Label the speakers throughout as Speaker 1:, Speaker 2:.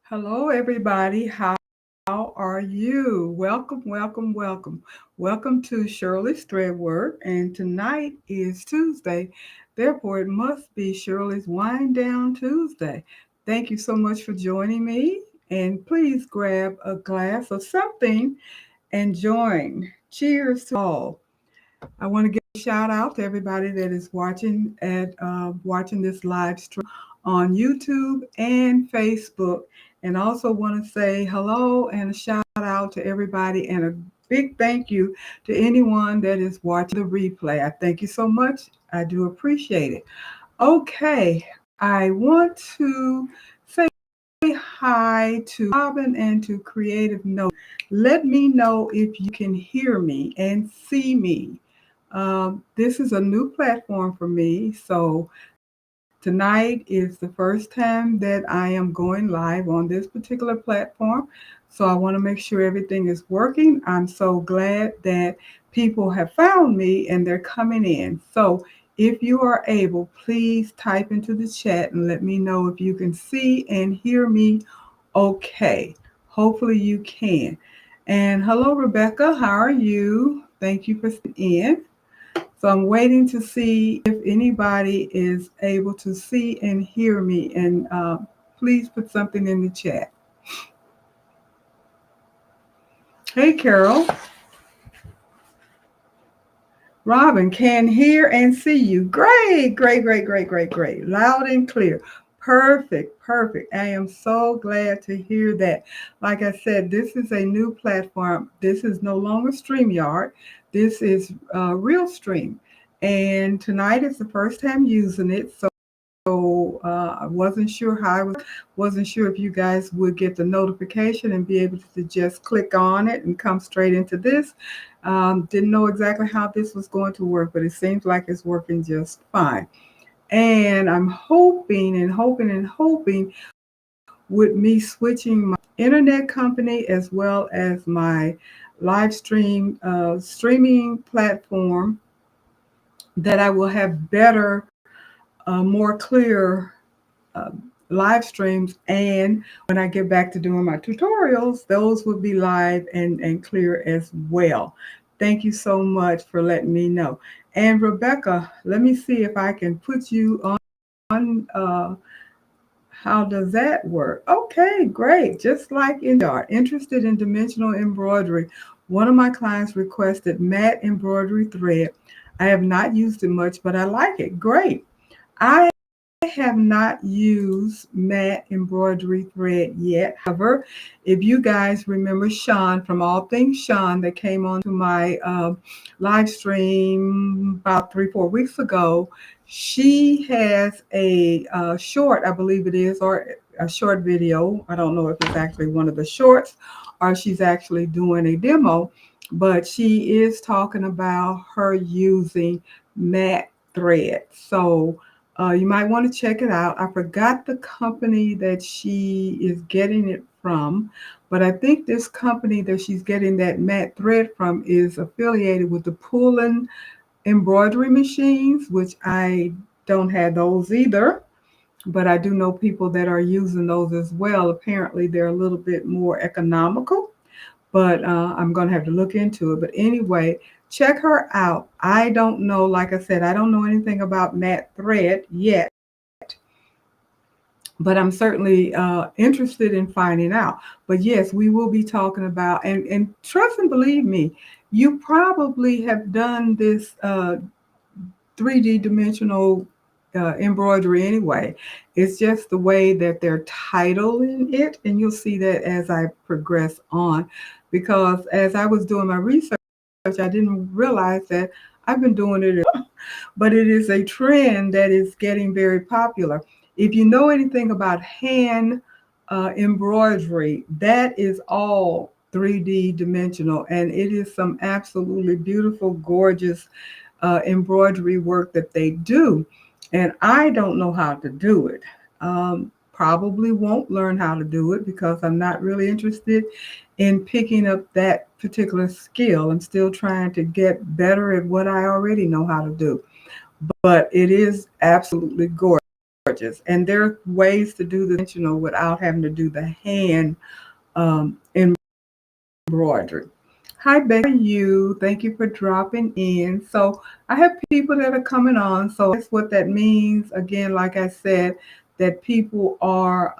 Speaker 1: Hello, everybody. How are you? Welcome, welcome, welcome. Welcome to Shirley's Thread Work. And tonight is Tuesday. Therefore, it must be Shirley's Wind Down Tuesday. Thank you so much for joining me. And please grab a glass of something and join. Cheers to all. I want to give a shout out to everybody that is watching this live stream on YouTube and Facebook, and also want to say hello and a shout out to everybody and a big thank you to anyone that is watching the replay. I thank you so much. I do appreciate it. Okay, I want to say hi to Robin and to Creative Note. Let me know if you can hear me and see me. This is a new platform for me, so tonight is the first time that I am going live on this particular platform. So I want to make sure everything is working. I'm so glad that people have found me and they're coming in. So if you are able, please type into the chat and let me know if you can see and hear me okay. Hopefully you can. And hello, Rebecca. How are you? Thank you for sitting in. So I'm waiting to see if anybody is able to see and hear me. And please put something in the chat. Hey, Carol. Robin can hear and see you. Great, great, great, great, great, great. Loud and clear. Perfect, perfect. I am so glad to hear that. Like I said, this is a new platform. This is no longer StreamYard. This is RealStream. And tonight is the first time using it. So I wasn't sure wasn't sure if you guys would get the notification and be able to just click on it and come straight into this. Didn't know exactly how this was going to work, but it seems like it's working just fine. And I'm hoping and hoping and hoping with me switching my internet company as well as my live streaming platform that I will have better, more clear uh, live streams. And when I get back to doing my tutorials, those will be live and clear as well. Thank you so much for letting me know. And Rebecca, let me see if I can put you on. How does that work? Okay, great. Just like in art, interested in dimensional embroidery. One of my clients requested matte embroidery thread. I have not used it much, but I like it. Great. I have not used matte embroidery thread yet. However, if you guys remember Sean from All Things Sean that came on to my live stream about 3-4 weeks ago, she has a short, I believe it is, or a short video. I don't know if it's actually one of the shorts or she's actually doing a demo, but she is talking about her using matte thread. So you might want to check it out. I forgot the company that she is getting it from, but I think this company that she's getting that matte thread from is affiliated with the Pullen embroidery machines, which I don't have those either, but I do know people that are using those as well. Apparently, they're a little bit more economical, but I'm going to have to look into it. But anyway, check her out. I don't know, like I said, I don't know anything about matte thread yet, but I'm certainly interested in finding out. But yes, we will be talking about, and trust and believe me, you probably have done this 3D dimensional embroidery anyway. It's just the way that they're titling it, and you'll see that as I progress on. Because as I was doing my research, I didn't realize that I've been doing it, but it is a trend that is getting very popular. If you know anything about hand embroidery, that is all 3D dimensional, and it is some absolutely beautiful, gorgeous embroidery work that they do. And I don't know how to do it. Probably won't learn how to do it because I'm not really interested in picking up that particular skill. I'm still trying to get better at what I already know how to do. But it is absolutely gorgeous. gorgeous. And there are ways to do the dimensional without having to do the hand embroidery. Hi, Becky. How are you? Thank you for dropping in. So I have people that are coming on. So that's what that means. Again, like I said, that people are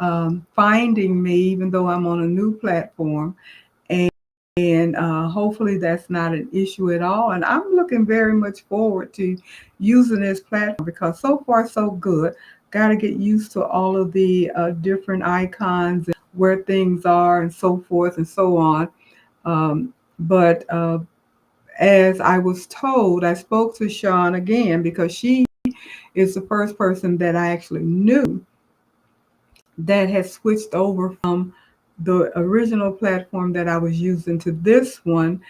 Speaker 1: finding me, even though I'm on a new platform. And hopefully that's not an issue at all. And I'm looking very much forward to using this platform because so far so good. Got to get used to all of the different icons and where things are and so forth and so on. But as I was told, I spoke to Sean again because she is the first person that I actually knew that has switched over from the original platform that I was using to this one.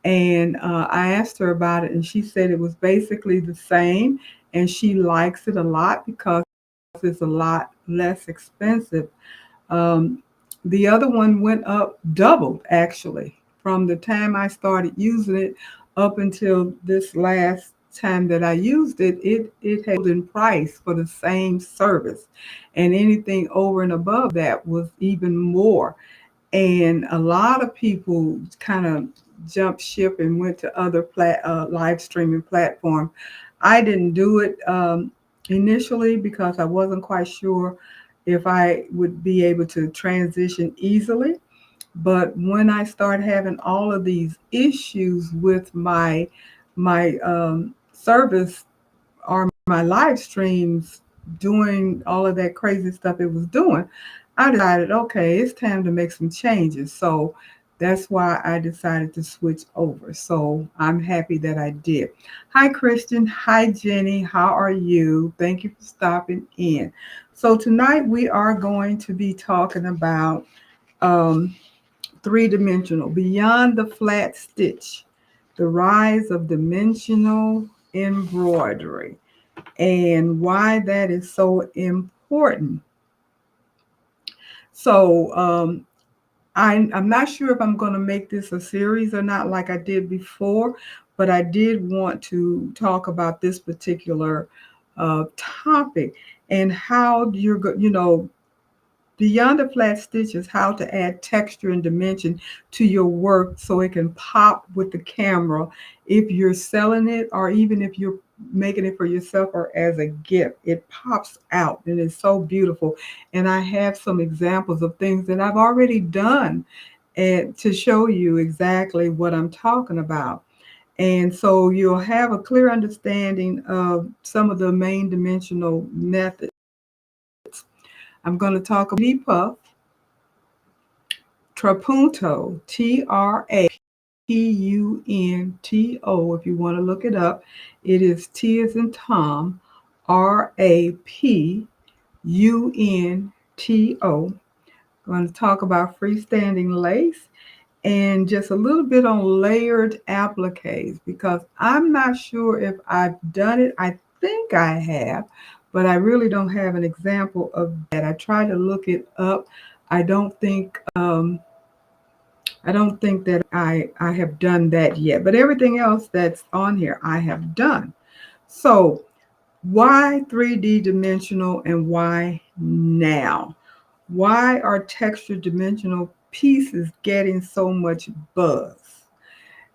Speaker 1: And I asked her about it, and she said it was basically the same, and she likes it a lot because it's a lot less expensive. Um, the other one went up, doubled actually, from the time I started using it up until this last time that I used it. It held in price for the same service, and anything over and above that was even more. And a lot of people kind of jumped ship and went to other live streaming platforms. I didn't do it initially because I wasn't quite sure if I would be able to transition easily. But when I started having all of these issues with my service or my live streams doing all of that crazy stuff it was doing, I decided, okay, it's time to make some changes. So that's why I decided to switch over. So I'm happy that I did. Hi, Christian. Hi, Jenny. How are you? Thank you for stopping in. So tonight we are going to be talking about um, three-dimensional, beyond the flat stitch, the rise of dimensional embroidery and why that is so important. So I'm not sure if I'm going to make this a series or not like I did before, but I did want to talk about this particular topic and how beyond the flat stitches, how to add texture and dimension to your work so it can pop with the camera if you're selling it or even if you're making it for yourself or as a gift. It pops out and it's so beautiful. And I have some examples of things that I've already done and to show you exactly what I'm talking about. And so you'll have a clear understanding of some of the main dimensional methods. I'm going to talk about puff, trapunto, Trapunto, if you want to look it up. It is T as in Tom, Rapunto. I'm going to talk about freestanding lace and just a little bit on layered appliques because I'm not sure if I've done it. I think I have, but I really don't have an example of that. I tried to look it up. I don't think that I have done that yet, but everything else that's on here I have done. So why 3D dimensional and why now? Why are texture dimensional pieces getting so much buzz?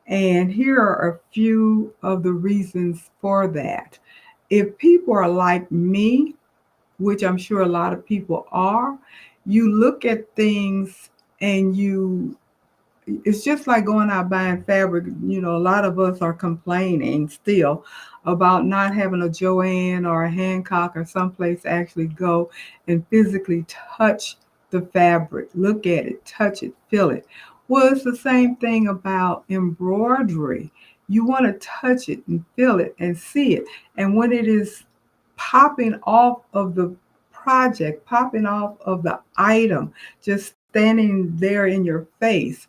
Speaker 1: And here are a few of the reasons for that. If people are like me, which I'm sure a lot of people are, you look at things and it's just like going out buying fabric. A lot of us are complaining still about not having a Joann or a Hancock or someplace to actually go and physically touch the fabric, look at it, touch it, feel it. Well, it's the same thing about embroidery. You want to touch it and feel it and see it. And when it is popping off of the project, popping off of the item, just standing there in your face,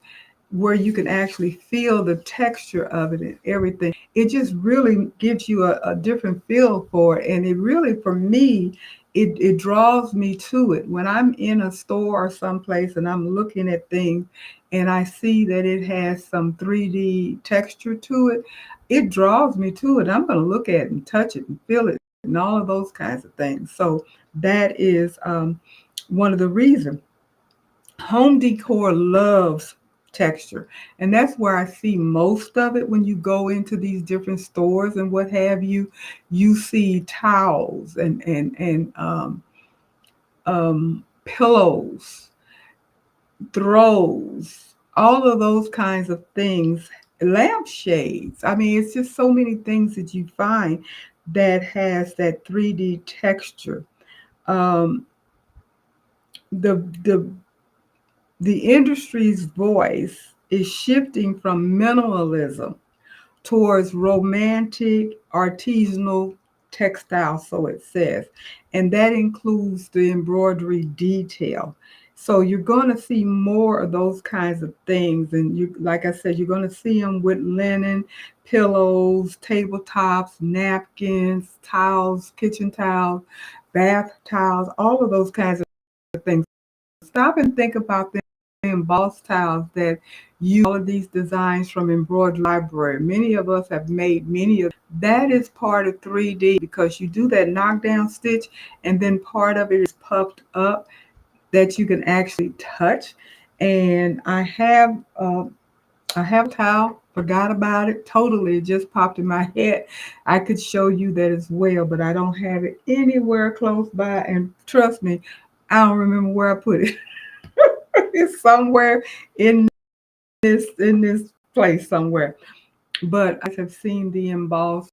Speaker 1: where you can actually feel the texture of it and everything. It just really gives you a different feel for it. And it really, for me, it draws me to it. When I'm in a store or someplace and I'm looking at things and I see that it has some 3D texture to it, it draws me to it. I'm going to look at it and touch it and feel it and all of those kinds of things. So That is one of the reasons. Home decor loves texture, and that's where I see most of it when you go into these different stores and what have you. You see towels and pillows, throws, all of those kinds of things, lampshades. I mean, it's just so many things that you find that has that 3D texture. Um, the the industry's voice is shifting from minimalism towards romantic artisanal textile, so it says. And that includes the embroidery detail. So you're going to see more of those kinds of things. And you, like I said, you're going to see them with linen, pillows, tabletops, napkins, towels, kitchen towels, bath towels, all of those kinds of things. Stop and think about the embossed tiles that use all of these designs from Embroidery Library. Many of us have made many of that is part of 3D because you do that knockdown stitch and then part of it is puffed up that you can actually touch. And I have a towel, forgot about it totally. It just popped in my head. I could show you that as well, but I don't have it anywhere close by. And trust me, I don't remember where I put it. It's somewhere in this place somewhere. But I have seen the embossed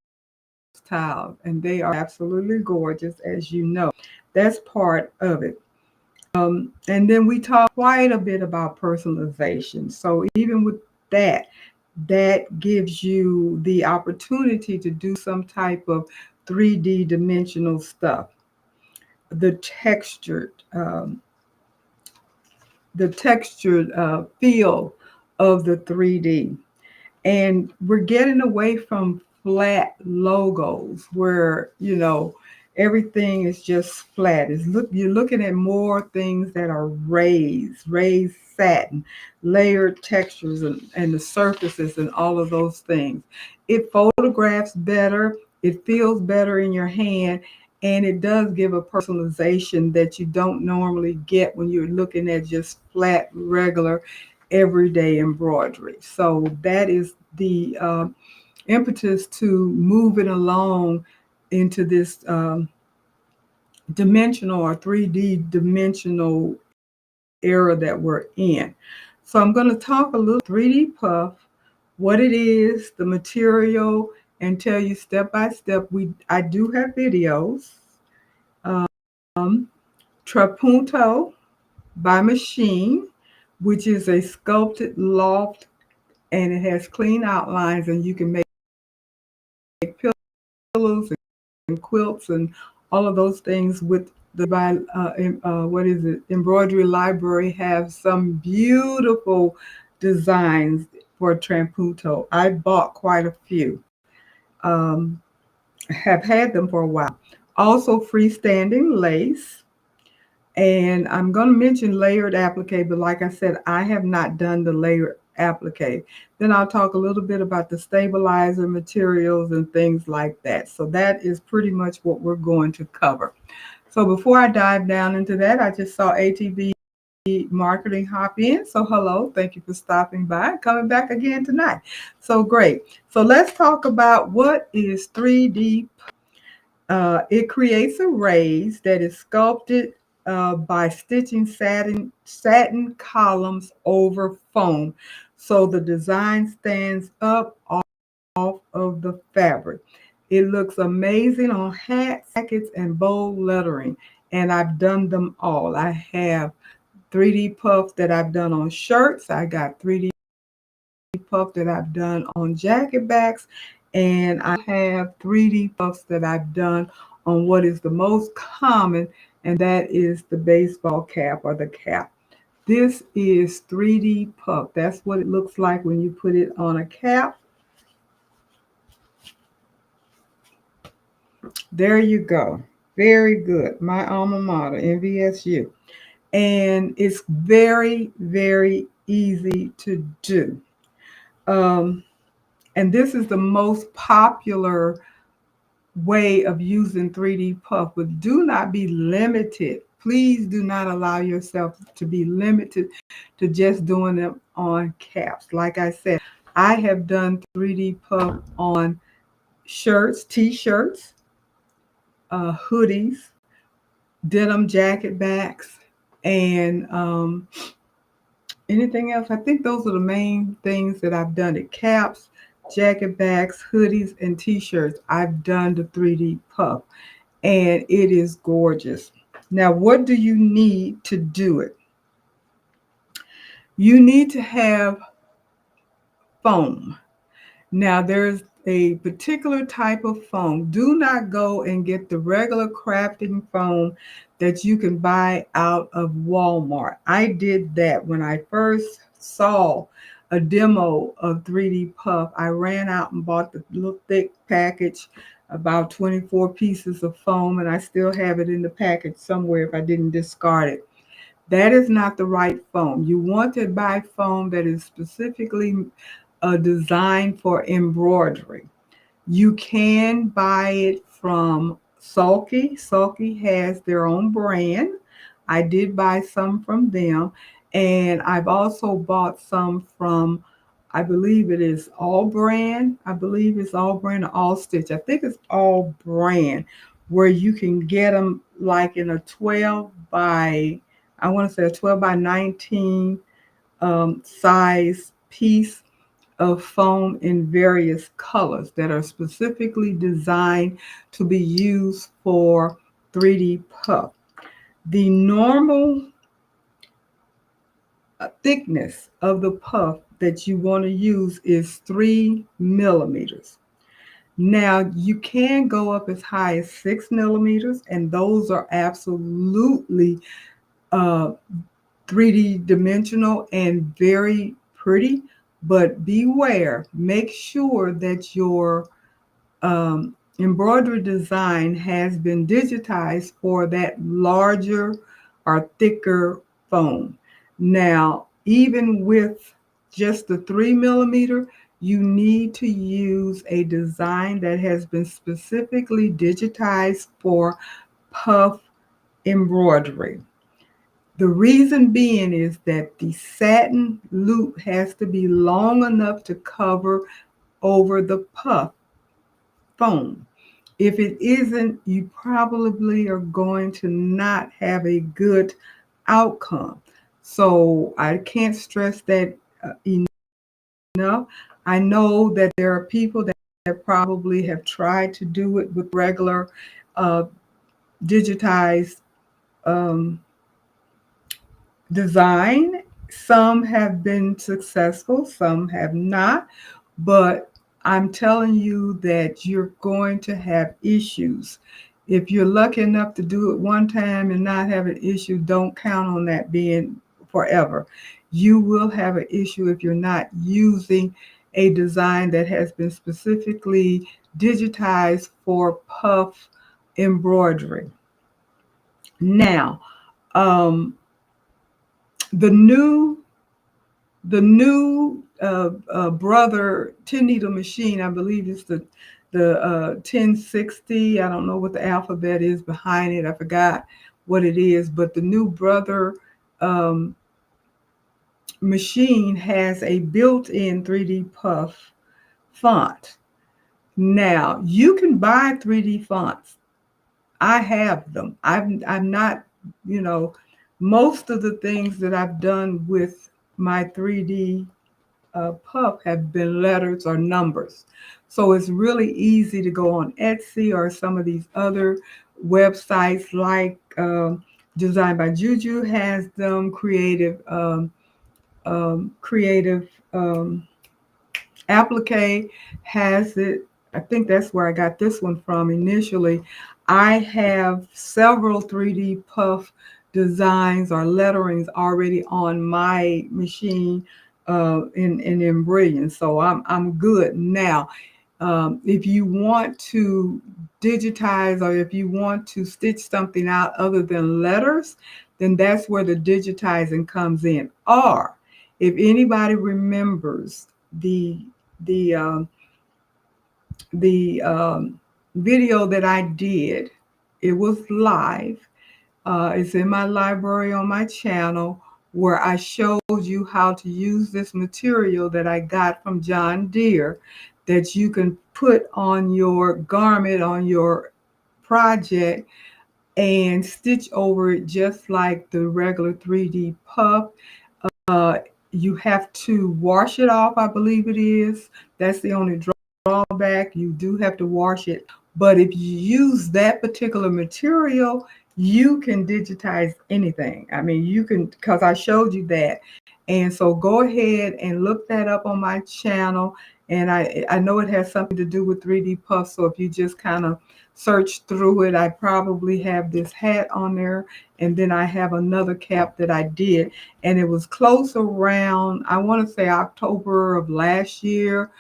Speaker 1: tiles, and they are absolutely gorgeous, as you know. That's part of it. And then we talk quite a bit about personalization. So even with that, that gives you the opportunity to do some type of 3D dimensional stuff. The textured, feel of the 3D. And we're getting away from flat logos where, everything is just flat. You're looking at more things that are raised satin, layered textures and the surfaces and all of those things. It photographs better, it feels better in your hand, and it does give a personalization that you don't normally get when you're looking at just flat, regular, everyday embroidery. So that is the impetus to move it along into this dimensional or 3D dimensional era that we're in. So I'm going to talk a little 3D puff, what it is, the material, and tell you step by step. I do have videos. Um, Trapunto by Machine, which is a sculpted loft, and it has clean outlines, and you can make pillows and quilts and all of those things with the what is it? Embroidery Library have some beautiful designs for Trapunto. I bought quite a few. Um, have had them for a while. Also, freestanding lace. And I'm going to mention layered applique, but like I said, I have not done the layered applique. Then I'll talk a little bit about the stabilizer materials and things like that. So that is pretty much what we're going to cover. So before I dive down into that, I just saw ATV Marketing hop in. So hello, thank you for stopping by, coming back again tonight. So great. So let's talk about what is 3D. It creates a raise that is sculpted by stitching satin columns over foam. So the design stands up off of the fabric. It looks amazing on hats, jackets, and bold lettering. And I've done them all. I have 3D puffs that I've done on shirts. I got 3D puff that I've done on jacket backs, and I have 3D puffs that I've done on what is the most common, and that is the baseball cap or the cap. This is 3D puff. That's what it looks like when you put it on a cap. There you go. Very good. My alma mater, NVSU. And it's very, very easy to do. Um, and this is the most popular way of using 3D puff, but do not be limited. Please do not allow yourself to be limited to just doing them on caps. Like I said, I have done 3D puff on shirts, t-shirts, hoodies, denim jacket backs, and anything else. I think those are the main things that I've done it. Caps, jacket backs, hoodies, and t-shirts. I've done the 3D puff, and it is gorgeous. Now, what do you need to do it? You need to have foam. Now, there's a particular type of foam. Do not go and get the regular crafting foam that you can buy out of Walmart. I did that when I first saw a demo of 3D Puff. I ran out and bought the little thick package, about 24 pieces of foam, and I still have it in the package somewhere if I didn't discard it. That is not the right foam. You want to buy foam that is specifically designed for embroidery. You can buy it from Sulky. Sulky has their own brand. I did buy some from them. And I've also bought some from, I believe it is All Brand. I believe it's All Brand or All Stitch. I think it's All Brand, where you can get them like in a 12 by, I want to say a 12 by 19 size piece of foam in various colors that are specifically designed to be used for 3D puff. The normal thickness of the puff that you want to use is 3 millimeters. Now, you can go up as high as 6 millimeters, and those are absolutely uh, 3D dimensional and very pretty. But beware, make sure that your embroidery design has been digitized for that larger or thicker foam. Now, even with just the 3 millimeter, you need to use a design that has been specifically digitized for puff embroidery. The reason being is that the satin loop has to be long enough to cover over the puff foam. If it isn't, you probably are going to not have a good outcome. So I can't stress that enough. I know that there are people that probably have tried to do it with regular uh, digitized um, design. Some have been successful, some have not, but I'm telling you that you're going to have issues. If you're lucky enough to do it one time and not have an issue, don't count on that being forever. You will have an issue if you're not using a design that has been specifically digitized for puff embroidery. Now, um, the new brother 10 needle machine, I believe it's the 1060. I don't know what the alphabet is behind it. I forgot what it is, but the new brother um, machine has a built-in 3D puff font. Now you can buy 3D fonts. I have them. I'm not, you know, most of the things that I've done with my 3D puff have been letters or numbers. So it's really easy to go on Etsy or some of these other websites like Designed by Juju has them, Creative Applique has it. I think that's where I got this one from initially. I have several 3D puff designs or letterings already on my machine in Embroidery. So I'm good now. If you want to digitize or if you want to stitch something out other than letters, then that's where the digitizing comes in. Or if anybody remembers the the video that I did. It was live. It's in my library on my channel where I showed you how to use this material that I got from John Deere that you can put on your garment, on your project, and stitch over it just like the regular 3D puff. Uh, you have to wash it off, I believe it is. That's the only drawback. You do have to wash it. But if you use that particular material, you can digitize anything. I mean, you can, because I showed you that. And so go ahead and look that up on my channel. And I know it has something to do with 3D Puff. So if you just kind of search through it, I probably have this hat on there. And then I have another cap that I did. And it was close around, I want to say October of last year,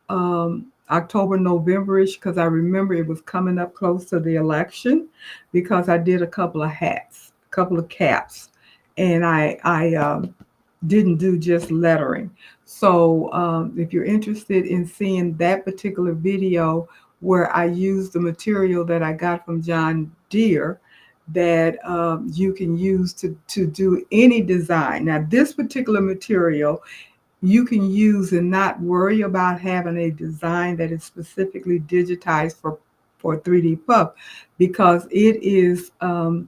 Speaker 1: October, November-ish, because I remember it was coming up close to the election because I did a couple of hats, a couple of caps, and I didn't do just lettering. So if you're interested in seeing that particular video where I used the material that I got from John Deere that you can use to do any design. Now, this particular material you can use and not worry about having a design that is specifically digitized for 3D puff because it is the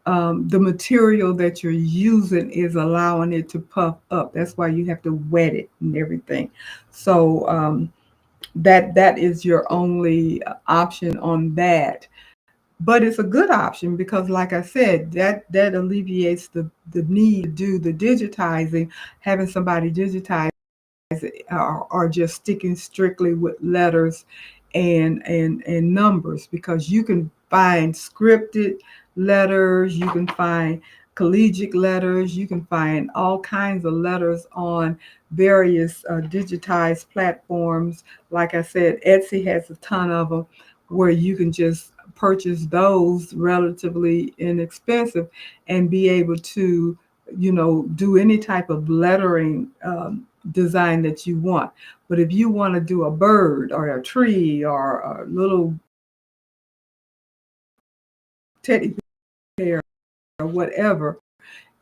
Speaker 1: material that you're using is allowing it to puff up. That's why you have to wet it and everything. So that is your only option on that. But it's a good option because, like I said, that alleviates the need to do the digitizing, having somebody digitize are just sticking strictly with letters and numbers because you can find scripted letters, you can find collegiate letters, you can find all kinds of letters on various digitized platforms. Like I said, Etsy has a ton of them where you can just purchase those relatively inexpensive and be able to do any type of lettering design that you want. But if you want to do a bird or a tree or a little teddy bear or whatever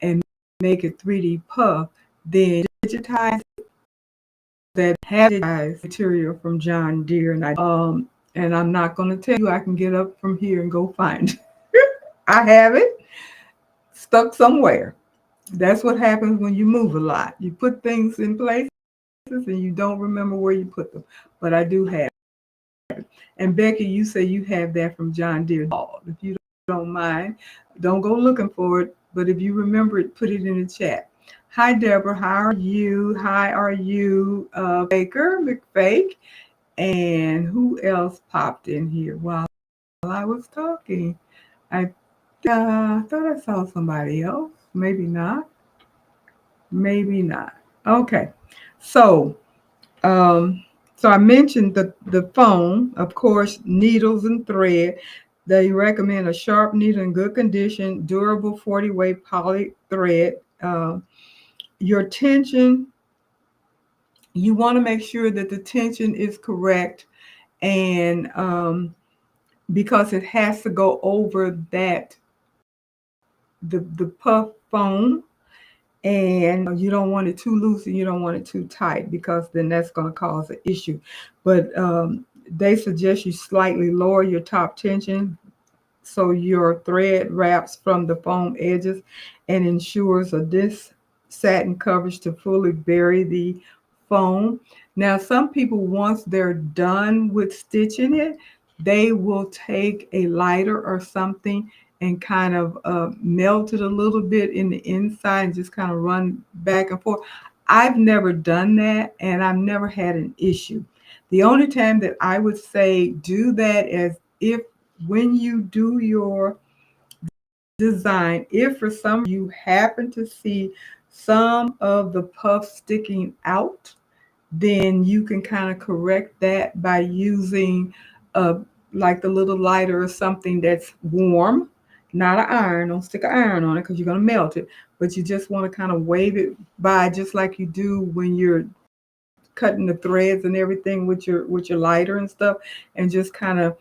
Speaker 1: and make it 3D puff, then digitize that has digitized material from John Deere. And I'm not going to tell you I can get up from here and go find it. I have it stuck somewhere. That's what happens when you move a lot. You put things in places and you don't remember where you put them. But I do have it. And Becky, you say you have that from John Deere. If you don't mind, don't go looking for it. But if you remember it, put it in the chat. Hi, Deborah. How are you? Hi, are you Baker McFake? And who else popped in here while I was talking? I thought I saw somebody else. Maybe not. Maybe not. Okay. So so I mentioned the foam, of course, needles and thread. They recommend a sharp needle in good condition, durable 40-weight poly thread. Your tension, you want to make sure that the tension is correct, and because it has to go over the puff foam, and you don't want it too loose and you don't want it too tight because then that's going to cause an issue. But they suggest you slightly lower your top tension so your thread wraps from the foam edges and ensures a disc satin coverage to fully bury the foam. Now, some people, once they're done with stitching it, they will take a lighter or something and kind of melt it a little bit in the inside and just kind of run back and forth. I've never done that and I've never had an issue. The only time that I would say do that is if when you do your design, if for some reason you happen to see some of the puff sticking out, then you can kind of correct that by using like the little lighter or something that's warm, not an iron. Don't stick an iron on it because you're going to melt it. But you just want to kind of wave it by just like you do when you're cutting the threads and everything with your lighter and stuff, and just kind of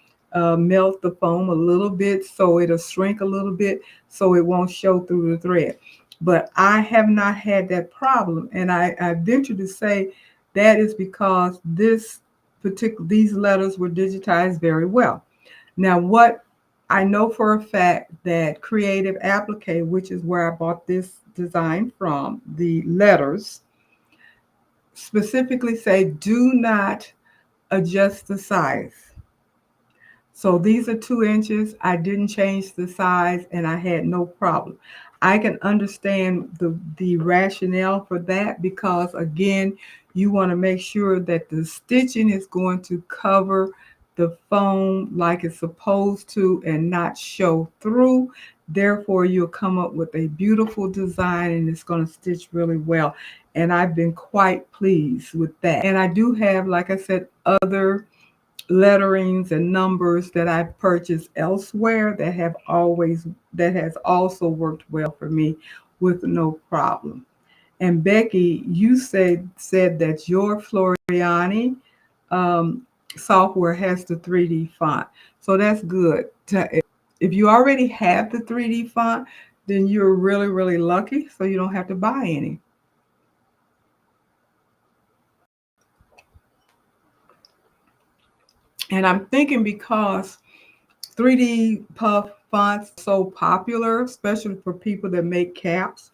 Speaker 1: melt the foam a little bit so it'll shrink a little bit so it won't show through the thread. But I have not had that problem, and I venture to say that is because these letters were digitized very well. Now, what I know for a fact that Creative Applique, which is where I bought this design from, the letters specifically say do not adjust the size. So these are 2 inches. I didn't change the size and I had no problem. I can understand the rationale for that because, again, you want to make sure that the stitching is going to cover the foam like it's supposed to and not show through. Therefore, you'll come up with a beautiful design and it's going to stitch really well. And I've been quite pleased with that. And I do have, like I said, other letterings and numbers that I've purchased elsewhere that has also worked well for me with no problem. And Becky, you said that your Floriani um, software has the 3D font, so that's good. If you already have the 3D font, then you're really really lucky. So you don't have to buy any. And I'm thinking because 3D puff fonts are so popular, especially for people that make caps,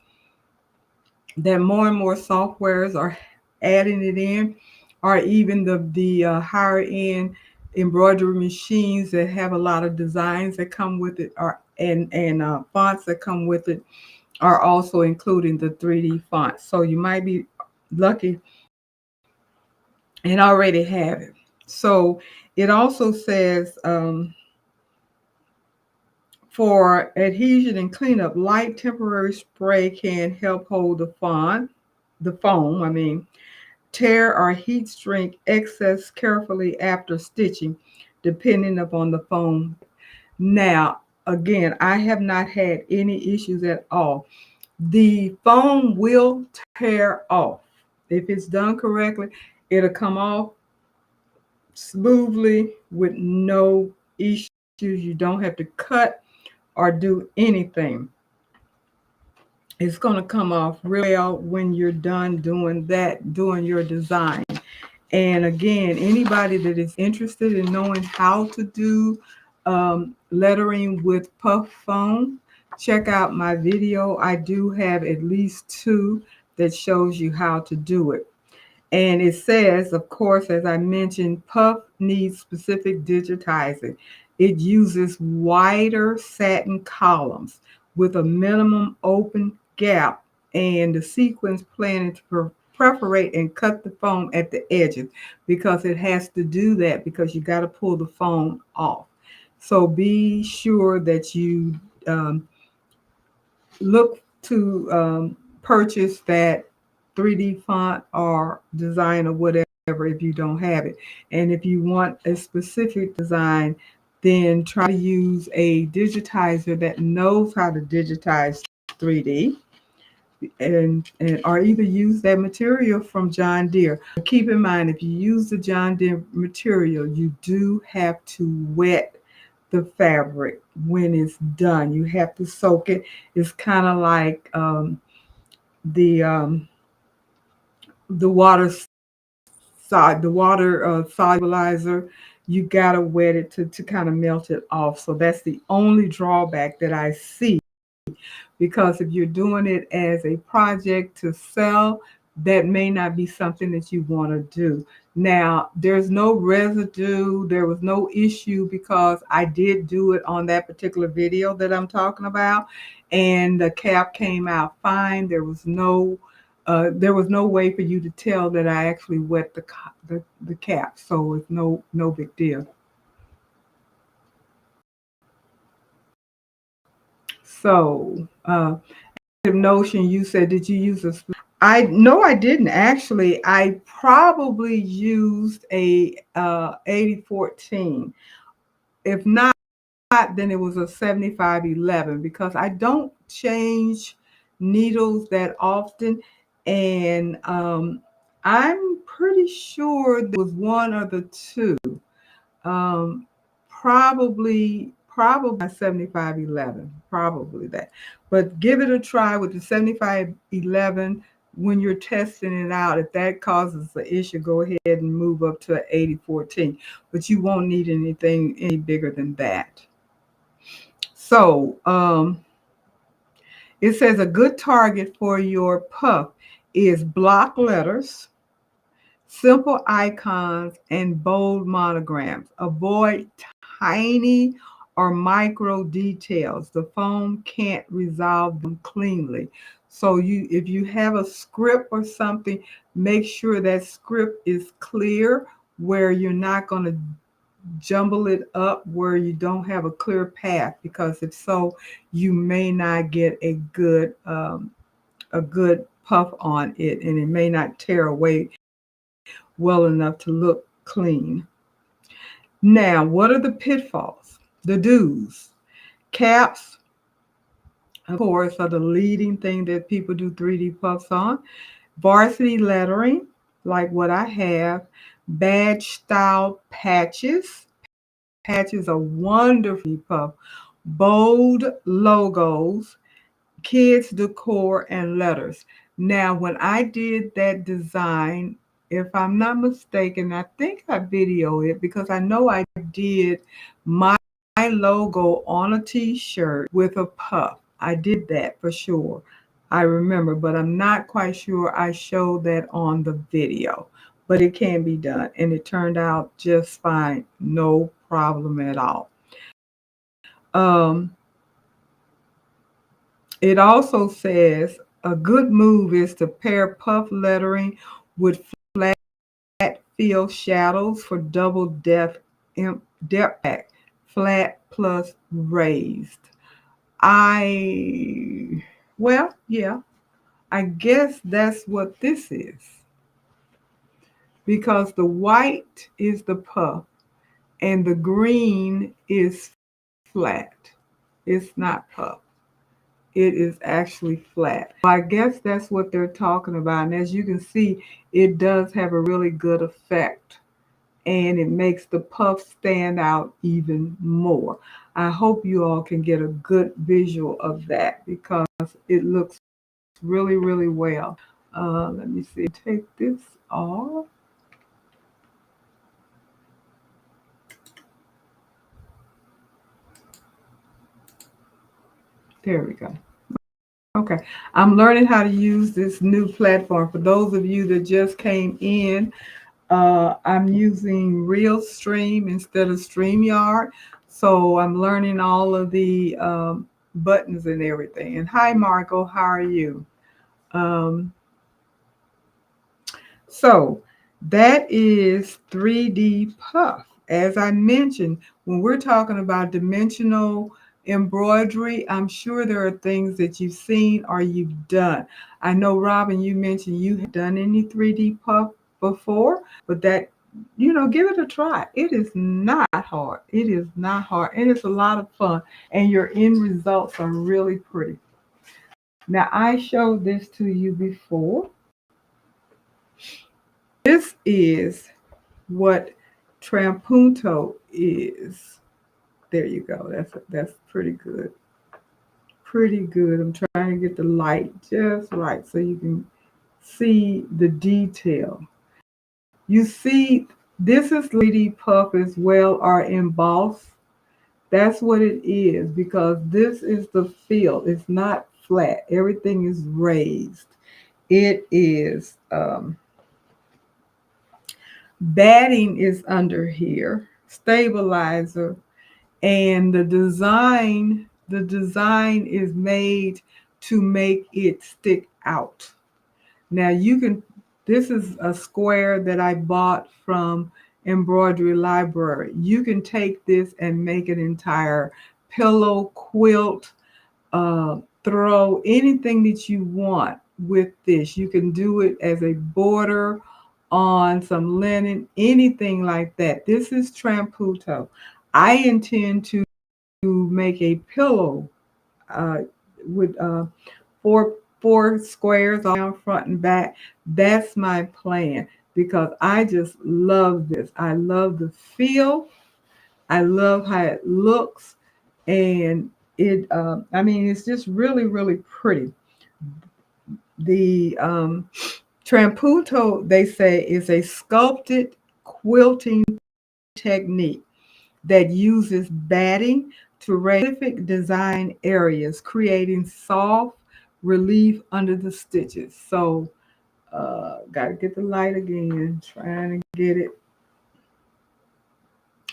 Speaker 1: that more and more softwares are adding it in, or even the higher end embroidery machines that have a lot of designs that come with it, or and fonts that come with it, are also including the 3D font. So you might be lucky and already have it. So it also says. For adhesion and cleanup, light temporary spray can help hold the foam, tear or heat shrink excess carefully after stitching, depending upon the foam. Now, again, I have not had any issues at all. The foam will tear off. If it's done correctly, it'll come off smoothly with no issues. You don't have to cut or do anything. It's going to come off real well when you're done doing your design. And again, anybody that is interested in knowing how to do lettering with puff foam, check out my video. I do have at least 2 that shows you how to do it. And it says, of course, as I mentioned, puff needs specific digitizing. It uses wider satin columns with a minimum open gap and the sequence planning to perforate and cut the foam at the edges, because it has to do that because you got to pull the foam off. So be sure that you look to purchase that 3D font or design or whatever if you don't have it. And if you want a specific design, then try to use a digitizer that knows how to digitize 3D, and or either use that material from John Deere. Keep in mind, if you use the John Deere material, you do have to wet the fabric when it's done. You have to soak it. It's kind of like the um, the water solubilizer. You gotta wet it to kind of melt it off. So that's the only drawback that I see, because if you're doing it as a project to sell, that may not be something that you want to do. Now, there's no residue, there was no issue because I did do it on that particular video that I'm talking about, and the cap came out fine. There was no way for you to tell that I actually wet the cap, so it's no big deal. So, Notion, you said, did you use a? I no, I didn't actually. I probably used a 8014. If not, then it was a 7511 because I don't change needles that often, and I'm pretty sure there was one or the two. Um, probably 7511, probably that. But give it a try with the 7511 when you're testing it out. If that causes the issue, go ahead and move up to an 8014. But you won't need anything any bigger than that. So it says a good target for your puff is block letters, simple icons, and bold monograms. Avoid tiny or micro details. The foam can't resolve them cleanly. So if you have a script or something, make sure that script is clear where you're not going to jumble it up where you don't have a clear path, because if so, you may not get a good puff on it, and it may not tear away well enough to look clean. Now, what are the pitfalls? The do's. Caps, of course, are the leading thing that people do 3D puffs on. Varsity lettering, like what I have. Badge style patches. Patches are wonderfully puff. Bold logos, kids decor, and letters. Now, when I did that design, if I'm not mistaken, I think I videoed it because I know I did my logo on a t-shirt with a puff. I did that for sure. I remember, but I'm not quite sure I showed that on the video. But it can be done, and it turned out just fine, no problem at all. Um, It also says a good move is to pair puff lettering with flat fill shadows for double depth effect, flat plus raised. I, well, yeah, I guess that's what this is, because the white is the puff and the green is flat. It's not puff. It is actually flat. I guess that's what they're talking about. And as you can see, it does have a really good effect, and it makes the puff stand out even more. I hope you all can get a good visual of that because it looks really, really well. Let me see, take this off. There we go. Okay, I'm learning how to use this new platform. For those of you that just came in, I'm using Realstream instead of StreamYard. So I'm learning all of the buttons and everything. And hi, Marco, how are you? Um, so that is 3D Puff. As I mentioned, when we're talking about dimensional embroidery, I'm sure there are things that you've seen or you've done. I know, Robin, you mentioned you have done any 3D Puff before, but that, give it a try. It is not hard. It is not hard. And it's a lot of fun. And your end results are really pretty. Now, I showed this to you before. This is what trampunto is. There you go. That's pretty good. Pretty good. I'm trying to get the light just right so you can see the detail. You see, this is 3D puff as well, or emboss. That's what it is, because this is the field. It's not flat. Everything is raised. It is batting is under here, stabilizer, and the design is made to make it stick out. Now you can, this is a square that I bought from Embroidery Library. You can take this and make an entire pillow, quilt, throw anything that you want with this. You can do it as a border on some linen, anything like that. This is tramputo. I intend to make a pillow with four 4 squares on front and back. That's my plan because I just love this. I love the feel. I love how it looks, and I mean, it's just really, really pretty. The Tramputo, they say, is a sculpted quilting technique that uses batting to raise specific design areas, creating soft relief under the stitches. So, got to get the light again, trying to get it.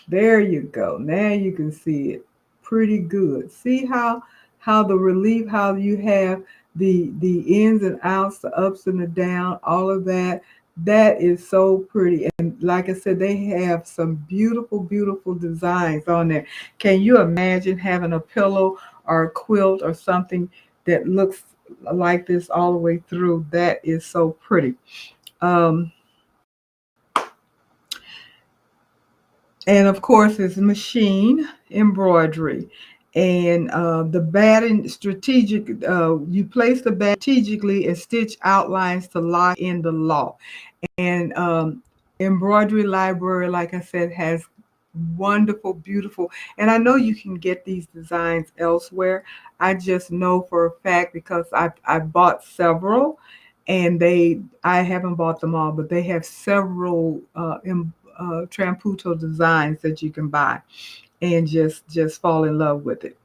Speaker 1: There you go. Now you can see it pretty good. See how the relief, how you have the ins and outs, the ups and the down, all of that. That is so pretty. And like I said, they have some beautiful, beautiful designs on there. Can you imagine having a pillow or a quilt or something that looks like this all the way through? That is so pretty. Um, and of course it's machine embroidery, and the batting strategic, you place the bat strategically and stitch outlines to lock in the law. And embroidery library, like I said, has wonderful, beautiful, and I know you can get these designs elsewhere. I just know for a fact because I bought several, and I haven't bought them all, but they have several Tramputo designs that you can buy and just fall in love with it.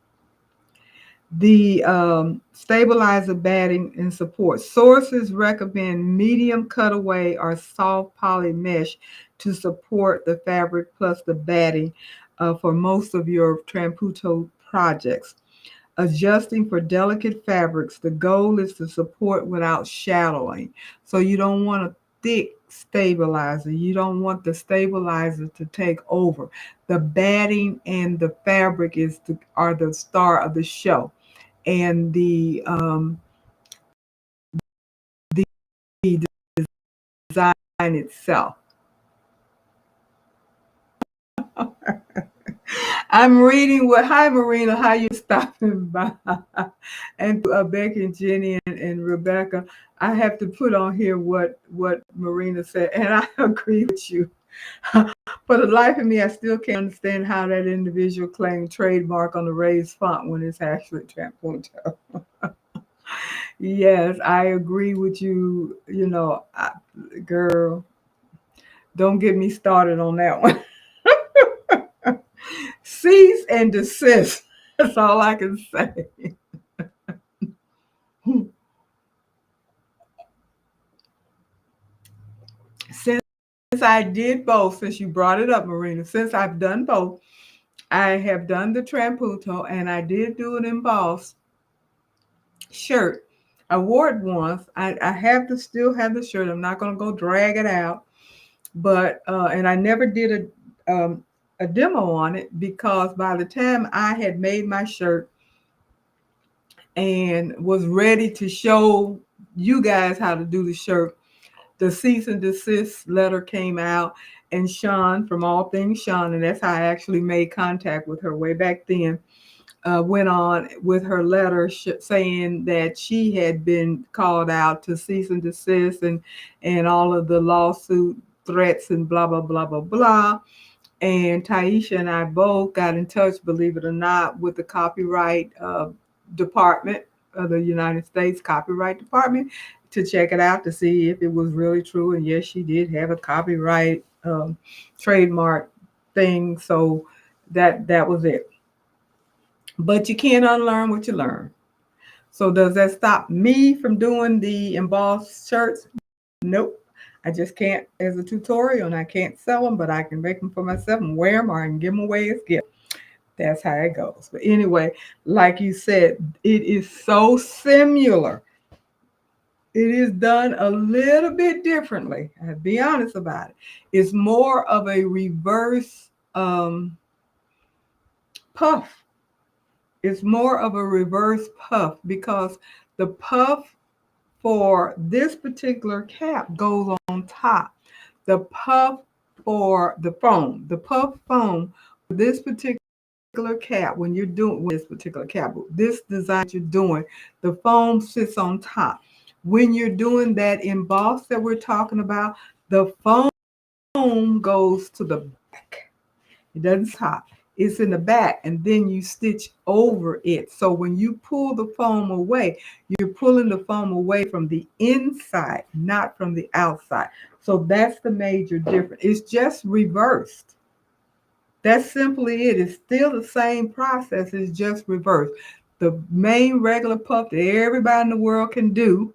Speaker 1: The stabilizer batting and support. Sources recommend medium cutaway or soft poly mesh to support the fabric plus the batting for most of your Tramputo projects. Adjusting for delicate fabrics, the goal is to support without shadowing. So you don't want a thick stabilizer. You don't want the stabilizer to take over. The batting and the fabric are the star of the show, and the design itself. I'm reading what. Hi, Marina. How you stopping by? And Becky and Jenny and Rebecca. I have to put on here what Marina said, and I agree with you. For the life of me, I still can't understand how that individual claimed trademark on the raised font when it's actually Trampunto. Yes, I agree with you. Girl, don't get me started on that one. Cease and desist. That's all I can say. Since I did both, since you brought it up, Marina, since I've done both, I have done the Tramputo and I did do an embossed shirt. I wore it once. I have to still have the shirt. I'm not going to go drag it out, but and I never did a demo on it because by the time I had made my shirt and was ready to show you guys how to do the shirt, the cease and desist letter came out, and Sean, from all things Sean, and that's how I actually made contact with her way back then, went on with her letter saying that she had been called out to cease and desist, and all of the lawsuit threats and blah blah blah blah blah. And Taisha and I both got in touch, believe it or not, with the copyright department of the United States Copyright Department to check it out to see if it was really true. And yes, she did have a copyright trademark thing. So that was it. But you can't unlearn what you learn. So does that stop me from doing the embossed shirts? Nope. I just can't as a tutorial, and I can't sell them, but I can make them for myself and wear them, or I can give them away as gifts. That's how it goes. But anyway, like you said, it is so similar. It is done a little bit differently. I'll be honest about it. It's more of a reverse puff. It's more of a reverse puff because the puff for this particular cap goes on top. The puff for the foam, the puff foam for this particular cap, when you're doing this particular cap, this design you're doing, the foam sits on top. When you're doing that emboss that we're talking about, the foam goes to the back. It doesn't stop. It's in the back, and then you stitch over it. So when you pull the foam away, you're pulling the foam away from the inside, not from the outside. So that's the major difference. It's just reversed. That's simply it. It's still the same process. It's just reversed. The main regular puff that everybody in the world can do,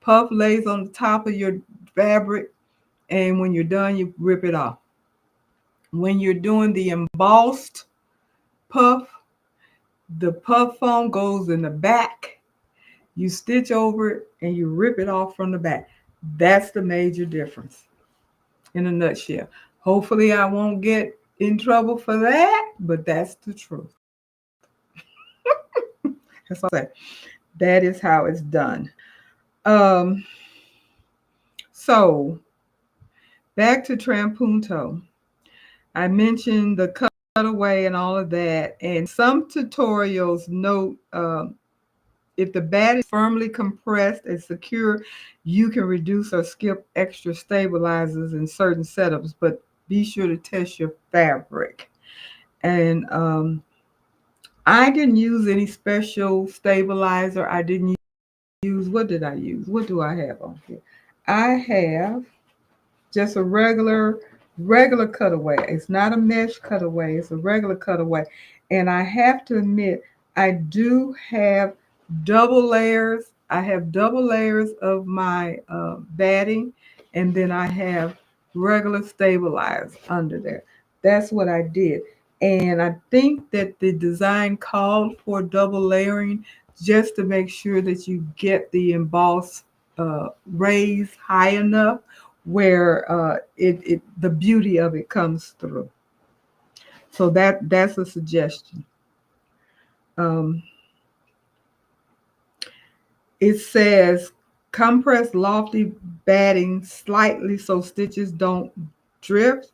Speaker 1: puff lays on the top of your fabric, and when you're done, you rip it off. When you're doing the embossed puff, the puff foam goes in the back. You stitch over it and you rip it off from the back. That's the major difference in a nutshell. Hopefully I won't get in trouble for that, but that's the truth. That's all I say. That is how it's done. Um, so back to trampunto. I mentioned the cutaway and all of that, and some tutorials note if the bat is firmly compressed and secure, you can reduce or skip extra stabilizers in certain setups, but be sure to test your fabric. And I didn't use any special stabilizer. I didn't use, what did I use? What do I have on here? I have just a regular cutaway. It's not a mesh cutaway. It's a regular cutaway. And I have to admit, I do have double layers. I have double layers of my batting, and then I have regular stabilizers under there. That's what I did. And I think that the design called for double layering just to make sure that you get the embossed raise high enough where the beauty of it comes through. So that's a suggestion. Um, it says compress lofty batting slightly so stitches don't drift.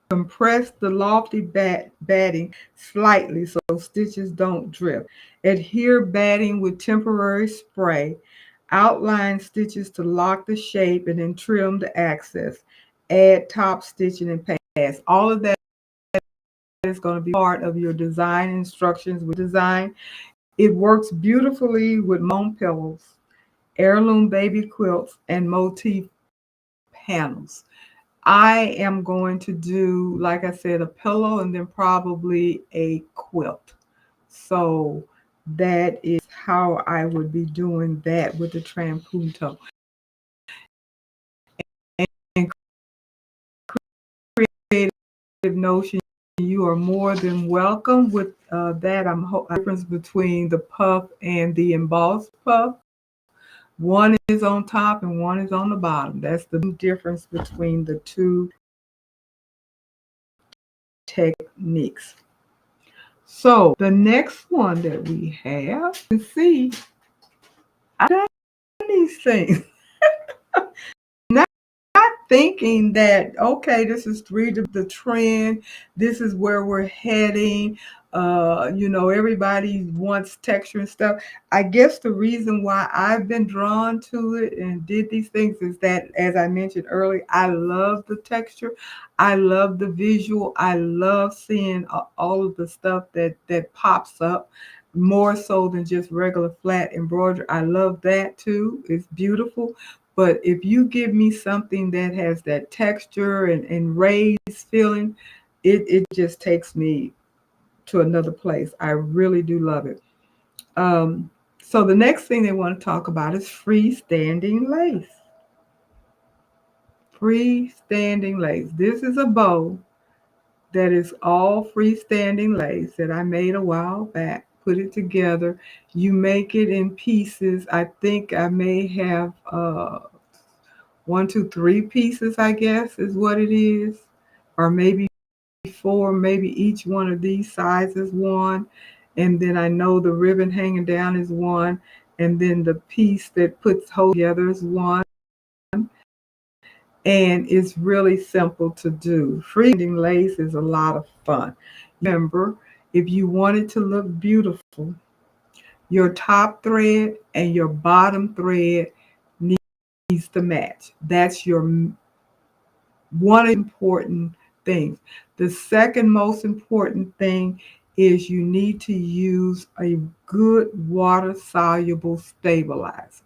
Speaker 1: Compress the lofty batting slightly so stitches don't drift. Adhere batting with temporary spray. Outline stitches to lock the shape and then trim the access. Add top stitching and pass. All of that is going to be part of your design instructions with design. It works beautifully with moan pillows, heirloom baby quilts, and motif panels. I am going to do, like I said, a pillow and then probably a quilt. So that is how I would be doing that with the trampunto. And creative notion, you are more than welcome with that. Difference between the puff and the embossed puff. One is on top and one is on the bottom. That's the difference between the two techniques. So the next one that we have, you can see, I've done these things. Not thinking that, okay, this is the trend, this is where we're heading. Everybody wants texture and stuff. I guess the reason why I've been drawn to it and did these things is that, as I mentioned earlier, I love the texture. I love the visual. I love seeing all of the stuff that pops up, more so than just regular flat embroidery. I love that too. It's beautiful. But if you give me something that has that texture and raised feeling, it just takes me to another place. I really do love it. So the next thing they want to talk about is freestanding lace. Freestanding lace. This is a bow that is all freestanding lace that I made a while back. Put it together. You make it in pieces. I think I may have 1, 2, 3 pieces, I guess is what it is, or maybe 4. Maybe each one of these sizes one, and then I know the ribbon hanging down is one, and then the piece that puts whole together is one, and it's really simple to do. Freestanding lace is a lot of fun. Remember, if you want it to look beautiful, your top thread and your bottom thread needs to match. That's your one important thing. The second most important thing is you need to use a good water soluble stabilizer.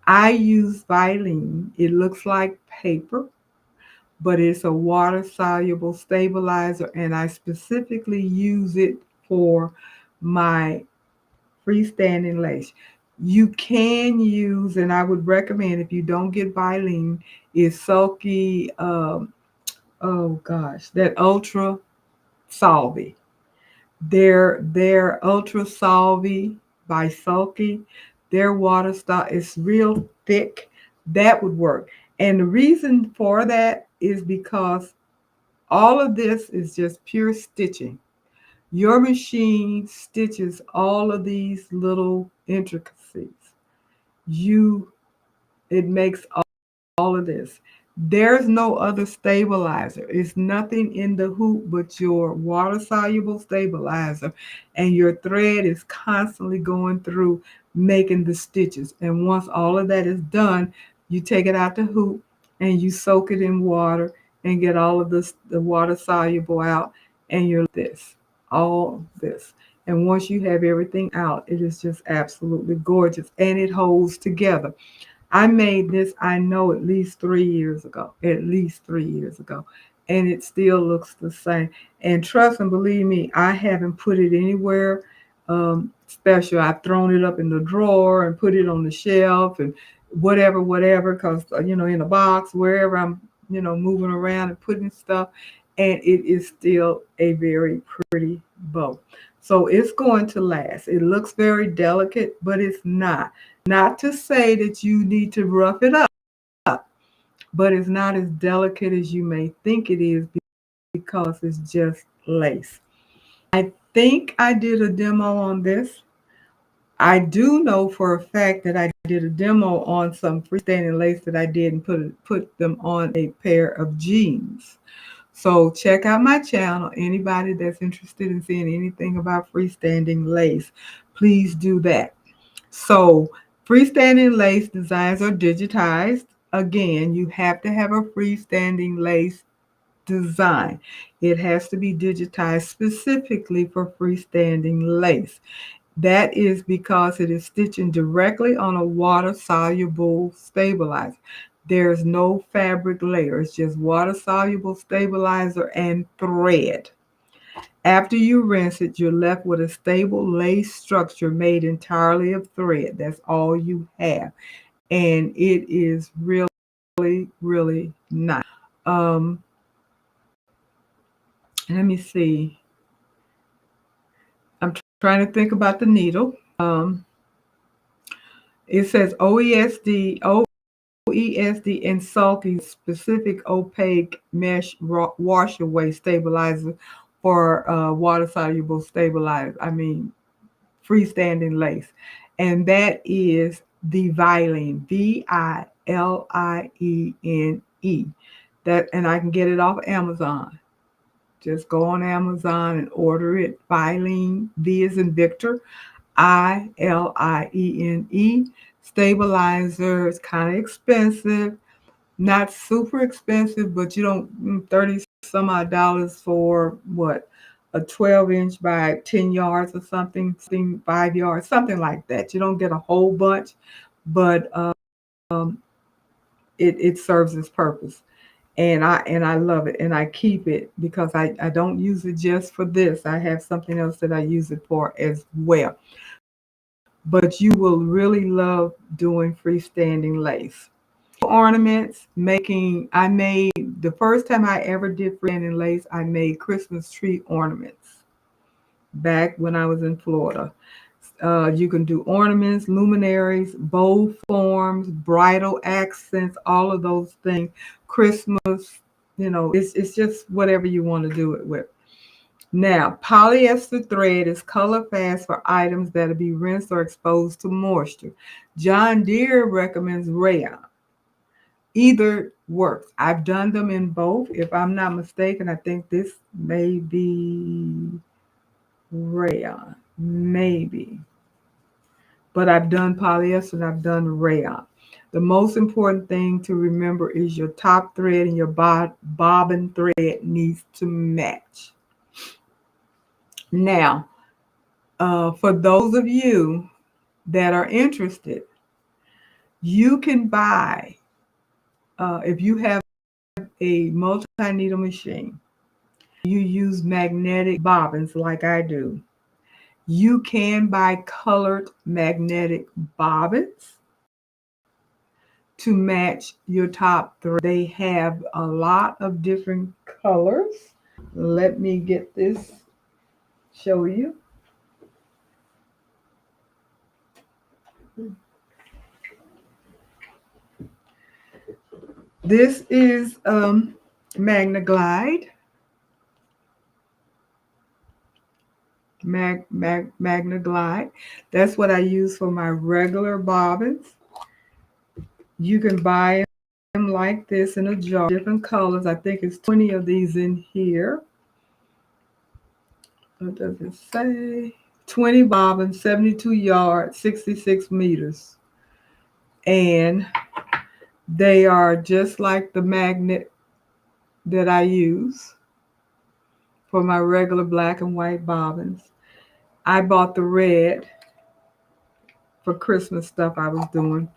Speaker 1: I use Vilene. It looks like paper, but it's a water soluble stabilizer, and I specifically use it for my freestanding lace. You can use, and I would recommend if you don't get Vilene, is Sulky. Oh gosh, that Ultra Solvy. Their Ultra Solvy by Sulky. Their water stock is real thick. That would work. And the reason for that is because all of this is just pure stitching. Your machine stitches all of these little intricacies. You it makes all of this. There's no other stabilizer. It's nothing in the hoop but your water soluble stabilizer, and your thread is constantly going through making the stitches. And once all of that is done, you take it out the hoop and you soak it in water and get all of the water soluble out, and you're this, all this. And once you have everything out, it is just absolutely gorgeous, and it holds together. I made this, I know, at least 3 years ago, at least 3 years ago, and it still looks the same. And trust and believe me, I haven't put it anywhere special. I've thrown it up in the drawer and put it on the shelf and whatever, because, in a box, wherever I'm, moving around and putting stuff, and it is still a very pretty bow. So it's going to last. It looks very delicate, but it's not. Not to say that you need to rough it up, but it's not as delicate as you may think it is because it's just lace. I think I did a demo on this. I do know for a fact that I did a demo on some freestanding lace that I did and put them on a pair of jeans. So check out my channel. Anybody that's interested in seeing anything about freestanding lace, please do that. So freestanding lace designs are digitized. Again, you have to have a freestanding lace design. It has to be digitized specifically for freestanding lace. That is because it is stitching directly on a water soluble stabilizer. There's no fabric layer. It's just water soluble stabilizer and thread. After you rinse it, you're left with a stable lace structure made entirely of thread. That's all you have. And it is really, really nice. Um, Let me see. I'm trying to think about the needle. It says OESD and sulky specific opaque mesh washaway stabilizer for water soluble stabilizer. I mean, freestanding lace. And that is the Vilene, Viline. That, and I can get it off Amazon. Just go on Amazon and order it. Vilene, V as in Victor, ILIENE. Stabilizer is kind of expensive, not super expensive, but you don't 30 some odd dollars for what, a 12-inch by 10 yards or something, 5 yards, something like that. You don't get a whole bunch, but it serves its purpose. And I love it, and I keep it because I don't use it just for this. I have something else that I use it for as well. But you will really love doing freestanding lace. Ornaments, I made, the first time I ever did freestanding lace, I made Christmas tree ornaments back when I was in Florida. You can do ornaments, luminaries, bow forms, bridal accents, all of those things. Christmas, it's just whatever you want to do it with. Now, polyester thread is color fast for items that'll be rinsed or exposed to moisture. John Deere recommends rayon. Either works. I've done them in both. If I'm not mistaken, I think this may be rayon, maybe. But I've done polyester and I've done rayon. The most important thing to remember is your top thread and your bobbin thread needs to match. Now, for those of you that are interested, you can buy, if you have a multi-needle machine, you use magnetic bobbins like I do, you can buy colored magnetic bobbins to match your top thread. They have a lot of different colors. Let me get this, show you. This is Magna Glide. Magna Glide. That's what I use for my regular bobbins. You can buy them like this in a jar, different colors. I think it's 20 of these in here. What does it say? 20 bobbins, 72 yards, 66 meters. And they are just like the magnet that I use for my regular black and white bobbins. I bought the red for Christmas stuff I was doing.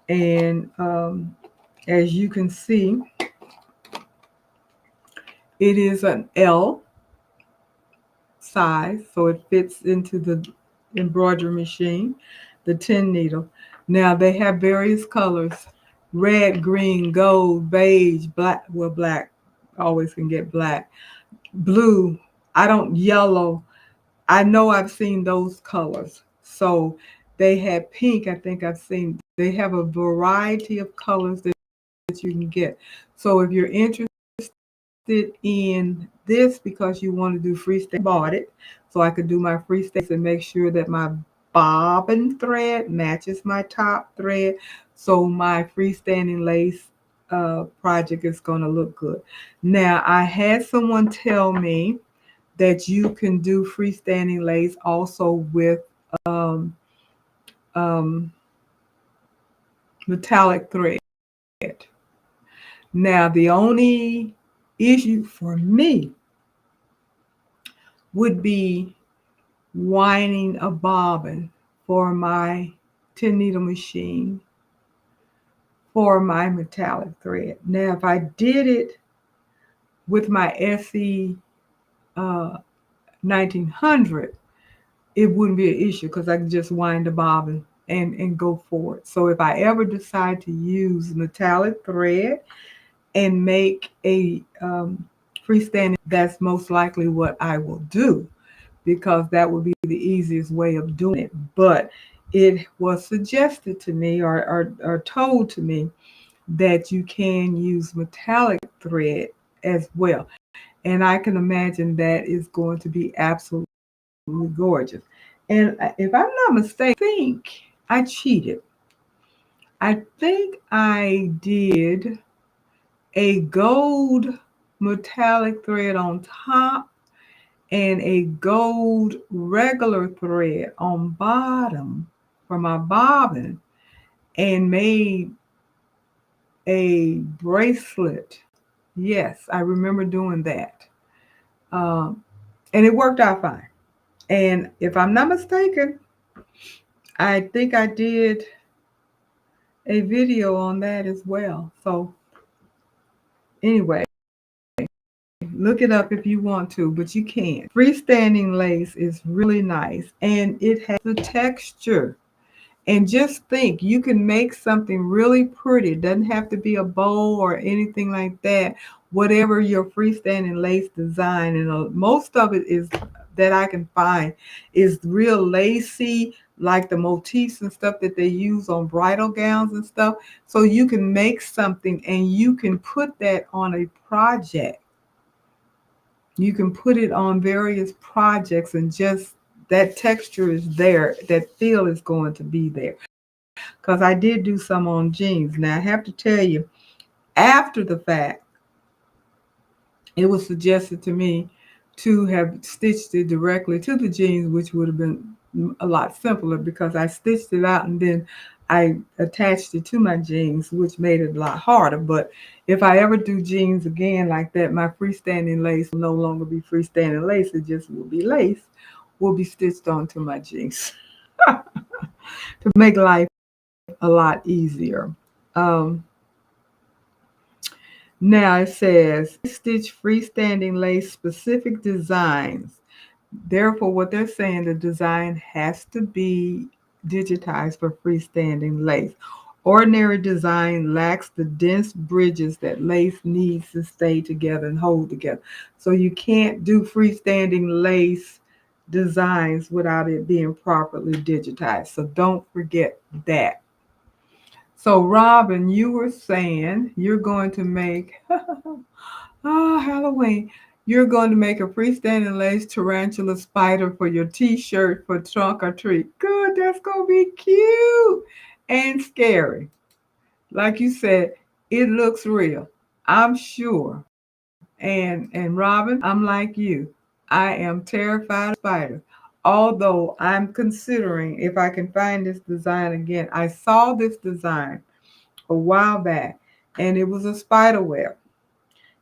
Speaker 1: And as you can see, it is an L size, so it fits into the embroidery machine, the 10 needle. Now they have various colors: red, green, gold, beige, black. Well, black, always can get black. Blue, yellow. I know I've seen those colors. So they had pink, I think I've seen. They have a variety of colors that you can get. So if you're interested in this because you want to do freestanding, bought it so I could do my freestanding and make sure that my bobbin thread matches my top thread, so my freestanding lace project is going to look good. Now, I had someone tell me that you can do freestanding lace also with metallic thread. Now, the only issue for me would be winding a bobbin for my 10 needle machine for my metallic thread. Now, if I did it with my SE 1900, it wouldn't be an issue because I could just wind the bobbin and go for it. So if I ever decide to use metallic thread and make a freestanding, that's most likely what I will do, because that would be the easiest way of doing it. But it was suggested to me or told to me that you can use metallic thread as well. And I can imagine that is going to be absolutely gorgeous. And if I'm not mistaken, I think I cheated. I think I did a gold metallic thread on top and a gold regular thread on bottom for my bobbin, and made a bracelet. Yes, I remember doing that. And it worked out fine. And if I'm not mistaken, I think I did a video on that as well. So anyway, look it up if you want to, but you can. Freestanding lace is really nice, and it has the texture. And just think, you can make something really pretty. It doesn't have to be a bow or anything like that. Whatever your freestanding lace design, and most of it is that I can find is real lacy, like the motifs and stuff that they use on bridal gowns and stuff. So you can make something and you can put that on a project. You can put it on various projects, and just that texture is there. That feel is going to be there. Because I did do some on jeans. Now, I have to tell you, After the fact, it was suggested to me to have stitched it directly to the jeans, which would have been a lot simpler because I stitched it out and then I attached it to my jeans, which made it a lot harder. But if I ever do jeans again like that, my freestanding lace will no longer be freestanding lace. It just will be lace, will be stitched onto my jeans to make life a lot easier. Um, Now it says stitch freestanding lace specific designs. Therefore, what they're saying, the design has to be digitized for freestanding lace. Ordinary design lacks the dense bridges that lace needs to stay together and hold together. So you can't do freestanding lace designs without it being properly digitized. So don't forget that. So, Robin, you were saying you're going to make, Halloween, you're going to make a freestanding lace tarantula spider for your t-shirt for trunk or treat. Good, that's going to be cute and scary. Like you said, it looks real. I'm sure. And Robin, I'm like you. I am terrified of spiders. Although I'm considering if I can find this design again. I saw this design a while back, and it was a spider web.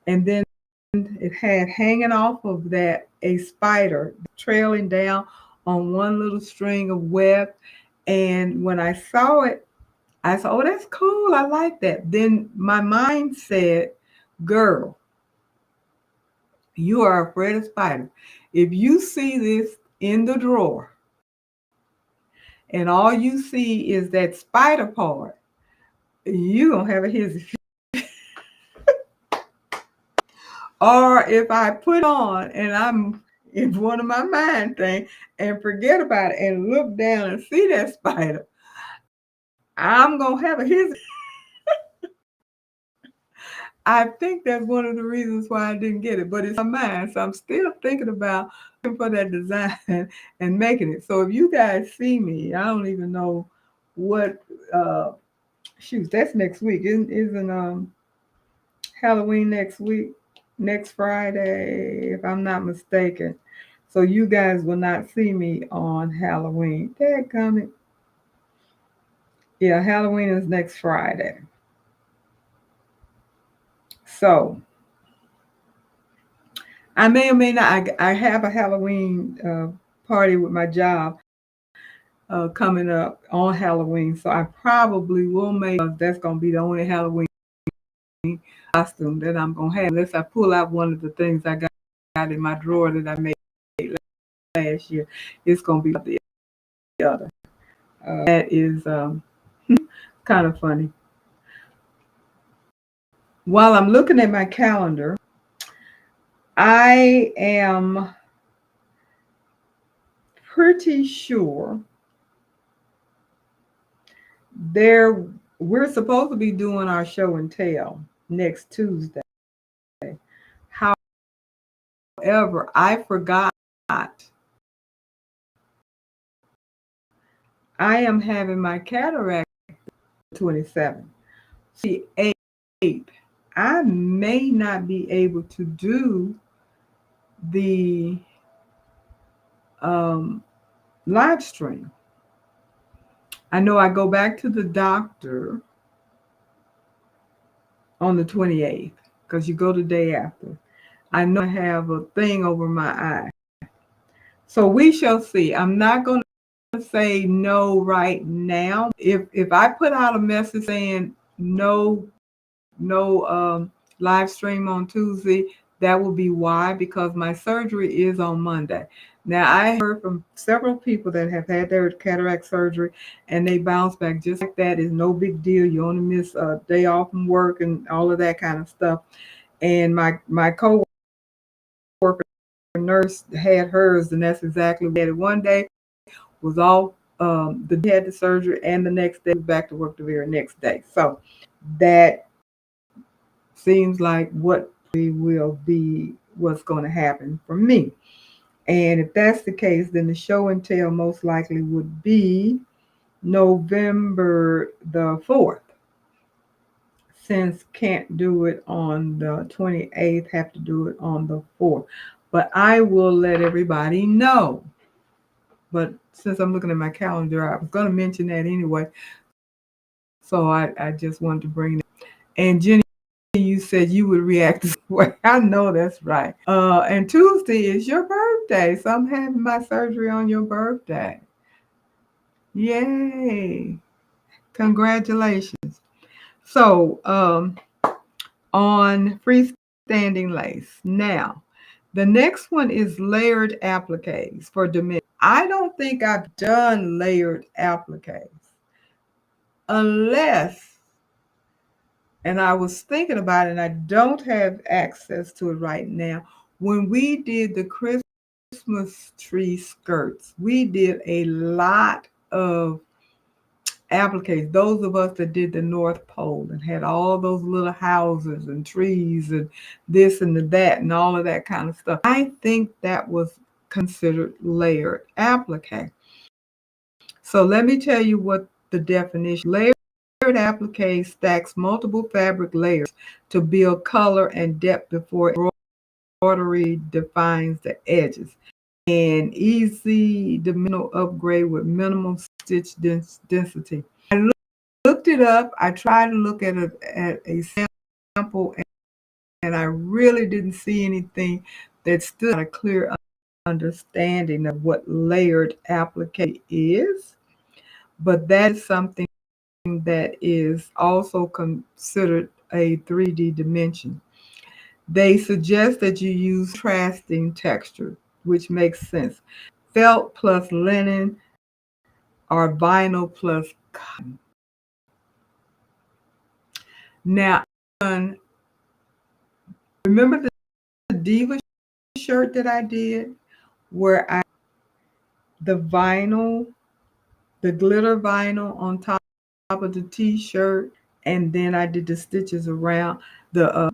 Speaker 1: And then it had hanging off of that a spider trailing down on one little string of web. And when I saw it, I said, oh, that's cool. I like that. Then my mind said, girl, you are afraid of spiders. If you see this in the drawer and all you see is that spider part, you're going to have a hissy. Or if I put on and I'm in one of my mind things and forget about it and look down and see that spider, I'm going to have a hissy. I think that's one of the reasons why I didn't get it, but it's my mind. So I'm still thinking about for that design and making it. So if you guys see me, I don't even know what, shoot, that's next week. Isn't Halloween next week, next Friday, if I'm not mistaken. So you guys will not see me on Halloween. Dadgummit. Yeah, Halloween is next Friday. So I may or may not. I have a Halloween party with my job coming up on Halloween. So I probably will make, that's going to be the only Halloween costume that I'm going to have. Unless I pull out one of the things I got in my drawer that I made last year. It's going to be the other. That is kind of funny. While I'm looking at my calendar, I am pretty sure we're supposed to be doing our show and tell next Tuesday. However, I forgot I am having my cataract 27. See, 8. I may not be able to do the live stream. I know I go back to the doctor on the 28th because you go the day after. I know I have a thing over my eye. So we shall see. I'm not going to say no right now. If I put out a message saying no live stream on Tuesday, that will be why, because my surgery is on Monday. Now, I heard from several people that have had their cataract surgery and they bounce back just like that. It's no big deal. You only miss a day off from work and all of that kind of stuff. And my co-worker nurse had hers, and that's exactly what it one day was all the day had the surgery, and the next day back to work the very next day. So that seems like what will be what's going to happen for me. And if that's the case, then the show and tell most likely would be November the 4th. since can't do it on the 28th, have to do it on the 4th. But I will let everybody know. But since I'm looking at my calendar, I was going to mention that anyway. So I just wanted to bring it. And Jenny, you said you would react this way. I know that's right. And Tuesday is your birthday. So I'm having my surgery on your birthday. Yay. Congratulations. So on freestanding lace. Now, the next one is layered appliques for Deminsional. I don't think I've done layered appliques unless, and I was thinking about it, and I don't have access to it right now. When we did the Christmas tree skirts, we did a lot of appliques. Those of us that did the North Pole and had all those little houses and trees and this and that and all of that kind of stuff. I think that was considered layered applique. So let me tell you what the definition. Layered applique stacks multiple fabric layers to build color and depth before embroidery defines the edges. And easy dimensional upgrade with minimal stitch density. I looked it up. I tried to look at a sample, and I really didn't see anything that stood a clear understanding of what layered applique is. But that is something that is also considered a 3D dimension. They suggest that you use contrasting texture, which makes sense. Felt plus linen or vinyl plus cotton. Now, remember the Diva shirt that I did where the vinyl, the glitter vinyl on top of the t-shirt, and then I did the stitches around the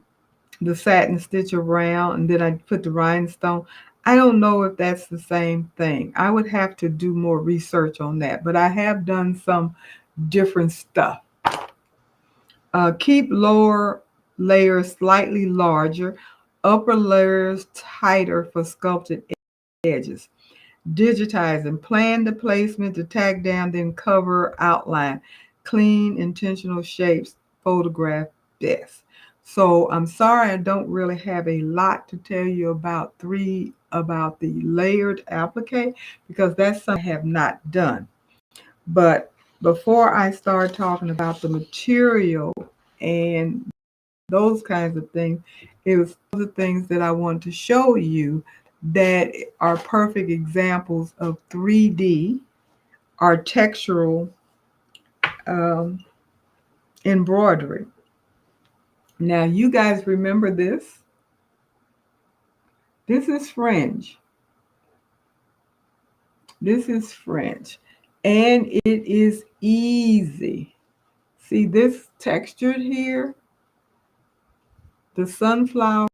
Speaker 1: satin stitch around, and then I put the rhinestone. I don't know if that's the same thing. I would have to do more research on that, but I have done some different stuff. Keep lower layers slightly larger, upper layers tighter for sculpted edges. Digitize and plan the placement to tack down, then cover outline. Clean, intentional shapes, photograph best. So I'm sorry I don't really have a lot to tell you about the layered applique because that's something I have not done. But before I start talking about the material and those kinds of things, it was the things that I want to show you that are perfect examples of 3D or textural embroidery. Now, you guys remember this? This is fringe. This is fringe. And it is easy. See this textured here? The sunflowers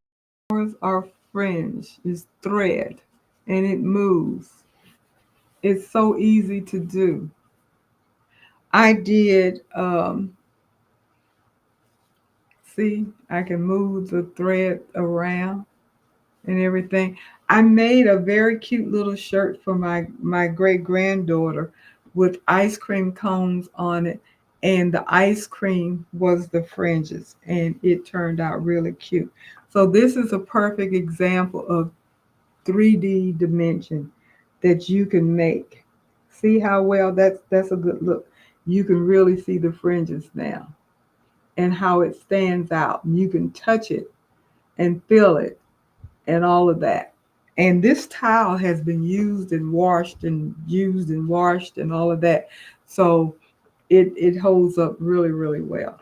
Speaker 1: are fringe. It's thread. And it moves. It's so easy to do. I did, see, I can move the thread around and everything. I made a very cute little shirt for my great-granddaughter with ice cream cones on it, and the ice cream was the fringes, and it turned out really cute. So this is a perfect example of 3D dimension that you can make. See how well that's a good look. You can really see the fringes now and how it stands out. You can touch it and feel it and all of that. And this towel has been used and washed and used and washed and all of that. So it holds up really, really well.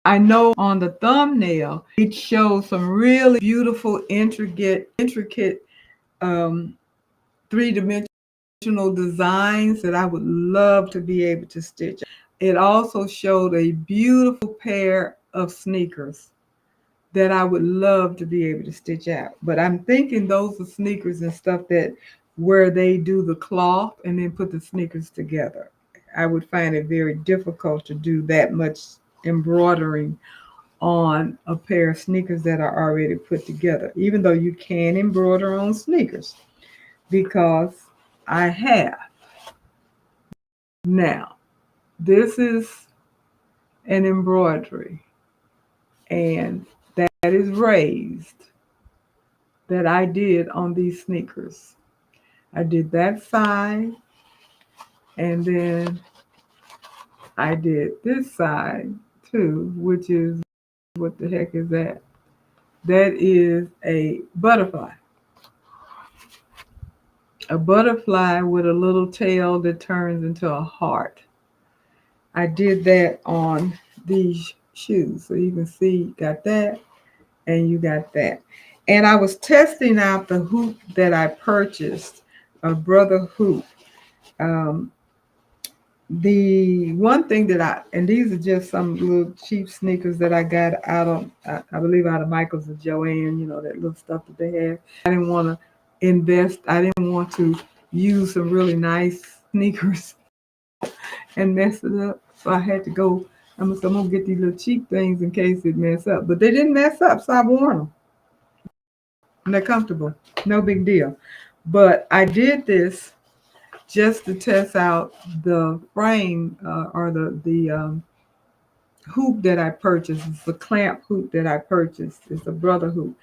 Speaker 1: I know on the thumbnail, it shows some really beautiful, intricate three-dimensional designs that I would love to be able to stitch. It also showed a beautiful pair of sneakers that I would love to be able to stitch out. But I'm thinking those are sneakers and stuff that where they do the cloth and then put the sneakers together. I would find it very difficult to do that much embroidering on a pair of sneakers that are already put together, even though you can embroider on sneakers, because I have. Now, this is an embroidery, and that is raised that I did on these sneakers. I did that side, and then I did this side too, which is, what the heck is that? That is a butterfly with a little tail that turns into a heart. I did that on these shoes. So you can see you got that and you got that. And I was testing out the hoop that I purchased, a brother hoop. Um, the one thing that and these are just some little cheap sneakers that I got out of, I believe out of Michael's or Joanne, that little stuff that they have. I didn't want to invest, I didn't want to use some really nice sneakers and mess it up. So I had to go, I'm going to get these little cheap things in case it mess up. But they didn't mess up, so I wore them. And they're comfortable. No big deal. But I did this just to test out the frame or the hoop that I purchased. It's a clamp hoop that I purchased. It's a brother hoop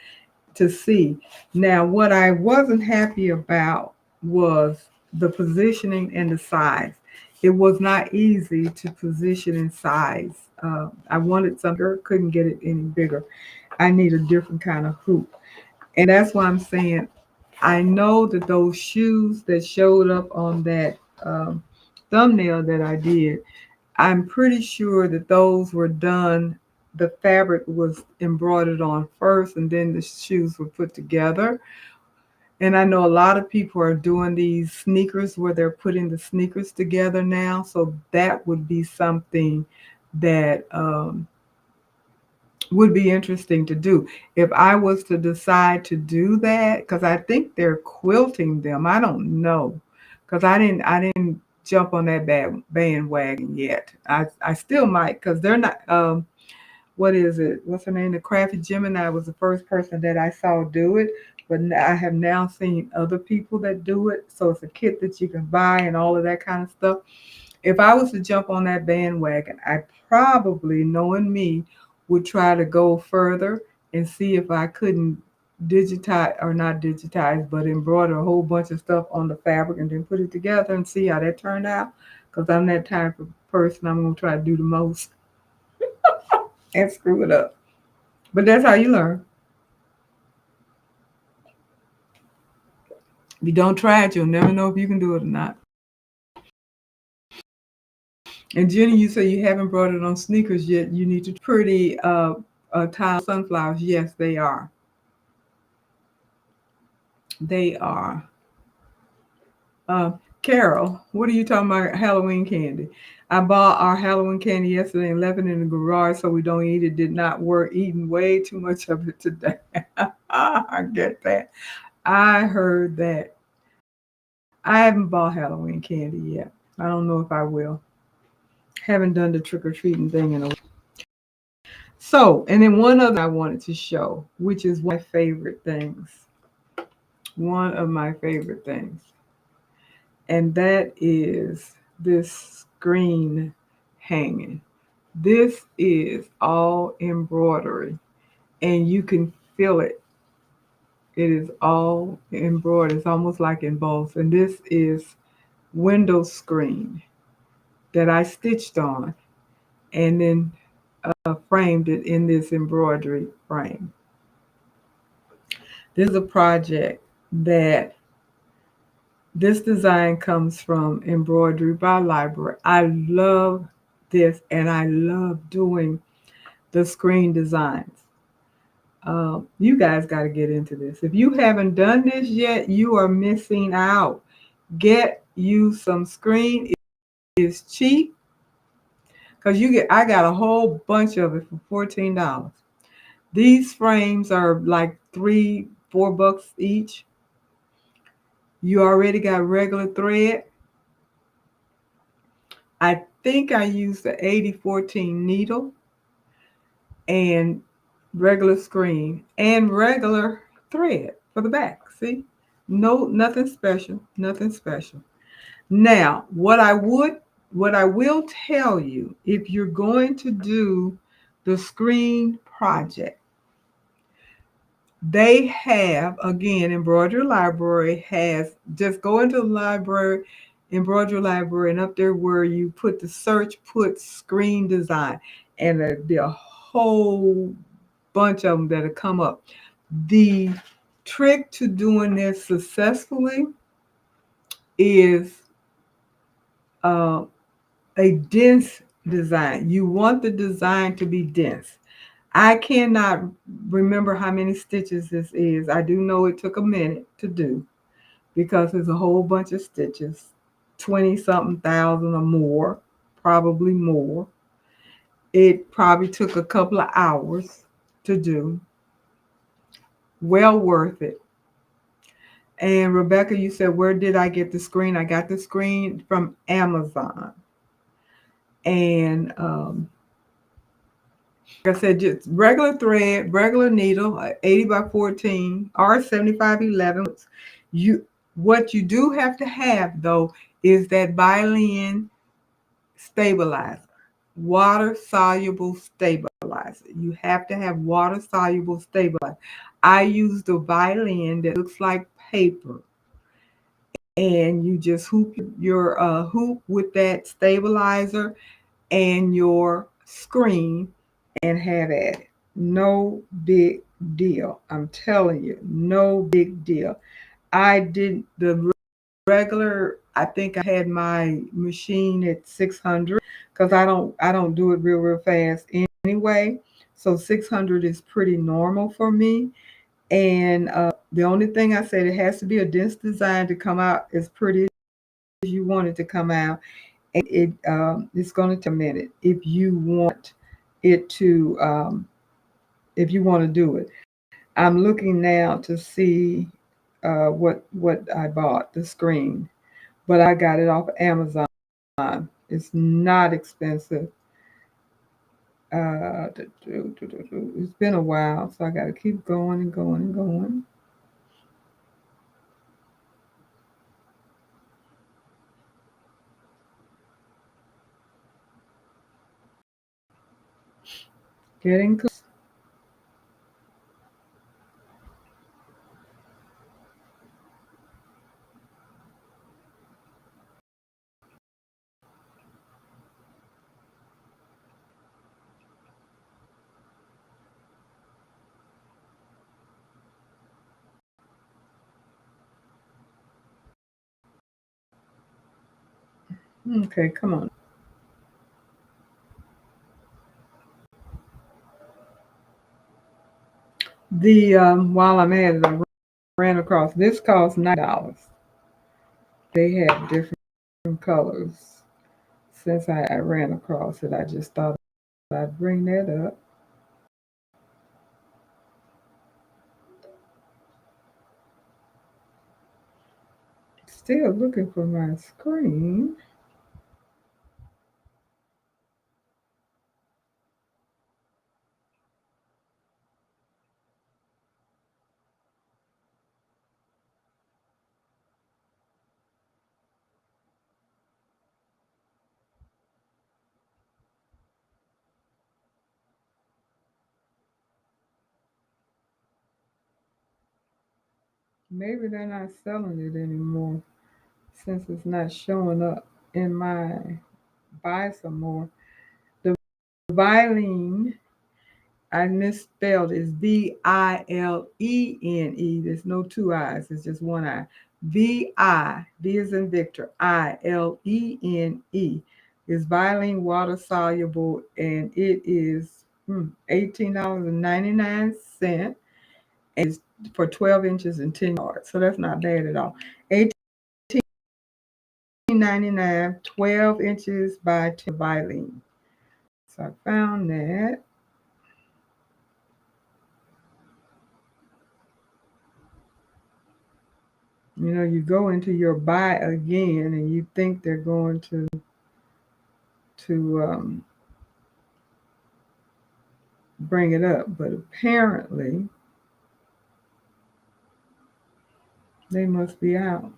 Speaker 1: to see. Now, what I wasn't happy about was the positioning and the size. It was not easy to position in size. I wanted something, couldn't get it any bigger. I need a different kind of hoop. And that's why I'm saying I know that those shoes that showed up on that thumbnail that I did, I'm pretty sure that those were done, the fabric was embroidered on first and then the shoes were put together. And I know a lot of people are doing these sneakers where they're putting the sneakers together now. So that would be something that would be interesting to do. If I was to decide to do that, because I think they're quilting them. I don't know. Because I didn't jump on that bandwagon yet. I still might, because they're not what is it? What's her name? The Crafty Gemini was the first person that I saw do it, but I have now seen other people that do it. So it's a kit that you can buy and all of that kind of stuff. If I was to jump on that bandwagon, I probably, knowing me, would try to go further and see if I couldn't digitize, or not digitize, but embroider a whole bunch of stuff on the fabric and then put it together and see how that turned out. Because I'm that type of person, I'm going to try to do the most and screw it up. But that's how you learn. If you don't try it, you'll never know if you can do it or not. And Jenny, you say you haven't brought it on sneakers yet. You need to pretty tile sunflowers. Yes, they are. They are. Carol, what are you talking about? Halloween candy. I bought our Halloween candy yesterday and left it in the garage so we don't eat it. Did not work. Eating way too much of it today. I get that. I heard that. I haven't bought Halloween candy yet. I don't know if I will. Haven't done the trick-or-treating thing in a while. So, and then one other I wanted to show, which is one of my favorite things. One of my favorite things. And that is this screen hanging. This is all embroidery, and you can feel it. It is all embroidered. It's almost like embossed. And this is window screen that I stitched on and then framed it in this embroidery frame. This is a project that this design comes from Embroidery by Library. I love this, and I love doing the screen designs. You guys got to get into this. If you haven't done this yet, you are missing out. Get you some screen. It's cheap because I got a whole bunch of it for $14. These frames are like $3-4 each. You already got regular thread. I think I used the 8014 needle and regular screen and regular thread for the back. See? No, nothing special, nothing special. Now, what I will tell you, if you're going to do the screen project, they have, again, Embroidery Library has, just go into the library, Embroidery Library, and up there where you put the search, put screen design, and there'll be a whole bunch of them that'll come up. The trick to doing this successfully is uh, a dense design. You want the design to be dense. I cannot remember how many stitches this is. I do know it took a minute to do because there's a whole bunch of stitches, 20 something thousand or more, probably more. It probably took a couple of hours to do. Well worth it. And Rebecca, you said, where did I get the screen? I got the screen from Amazon. And like I said, just regular thread, regular needle, 80 by 14 or 7511. What you do have to have though is that Bylene stabilizer, water soluble stabilizer. You have to have water soluble stabilizer. I use the Bylene that looks like paper, and you just hoop your hoop with that stabilizer and your screen and have at it. No big deal. I'm telling you, no big deal. I did the regular, I think I had my machine at 600 because I don't do it real fast anyway. So 600 is pretty normal for me. And the only thing I said, it has to be a dense design to come out as pretty as you want it to come out. And it's going to take a minute if you want it to if you want to do it. I'm looking now to see what I bought, the screen, but I got it off Amazon. It's not expensive. It's been a while, so I got to keep going and going and going. Getting close. Okay, come on. The while I'm at it, I ran across this cost $9. They have different colors. Since I ran across it, I just thought I'd bring that up. Still looking for my screen. Maybe they're not selling it anymore since it's not showing up in my buy some more. The Vilene, I misspelled, is Vilene. There's no two I's, it's just one I. V is in Victor, Ilene is Vilene water soluble, and it is $18.99 and it's for 12 inches and 10 yards. So that's not bad at all. 18.99, 12 inches by 10 Vilene. So I found that. You go into your buy again and you think they're going to bring it up, but apparently they must be out.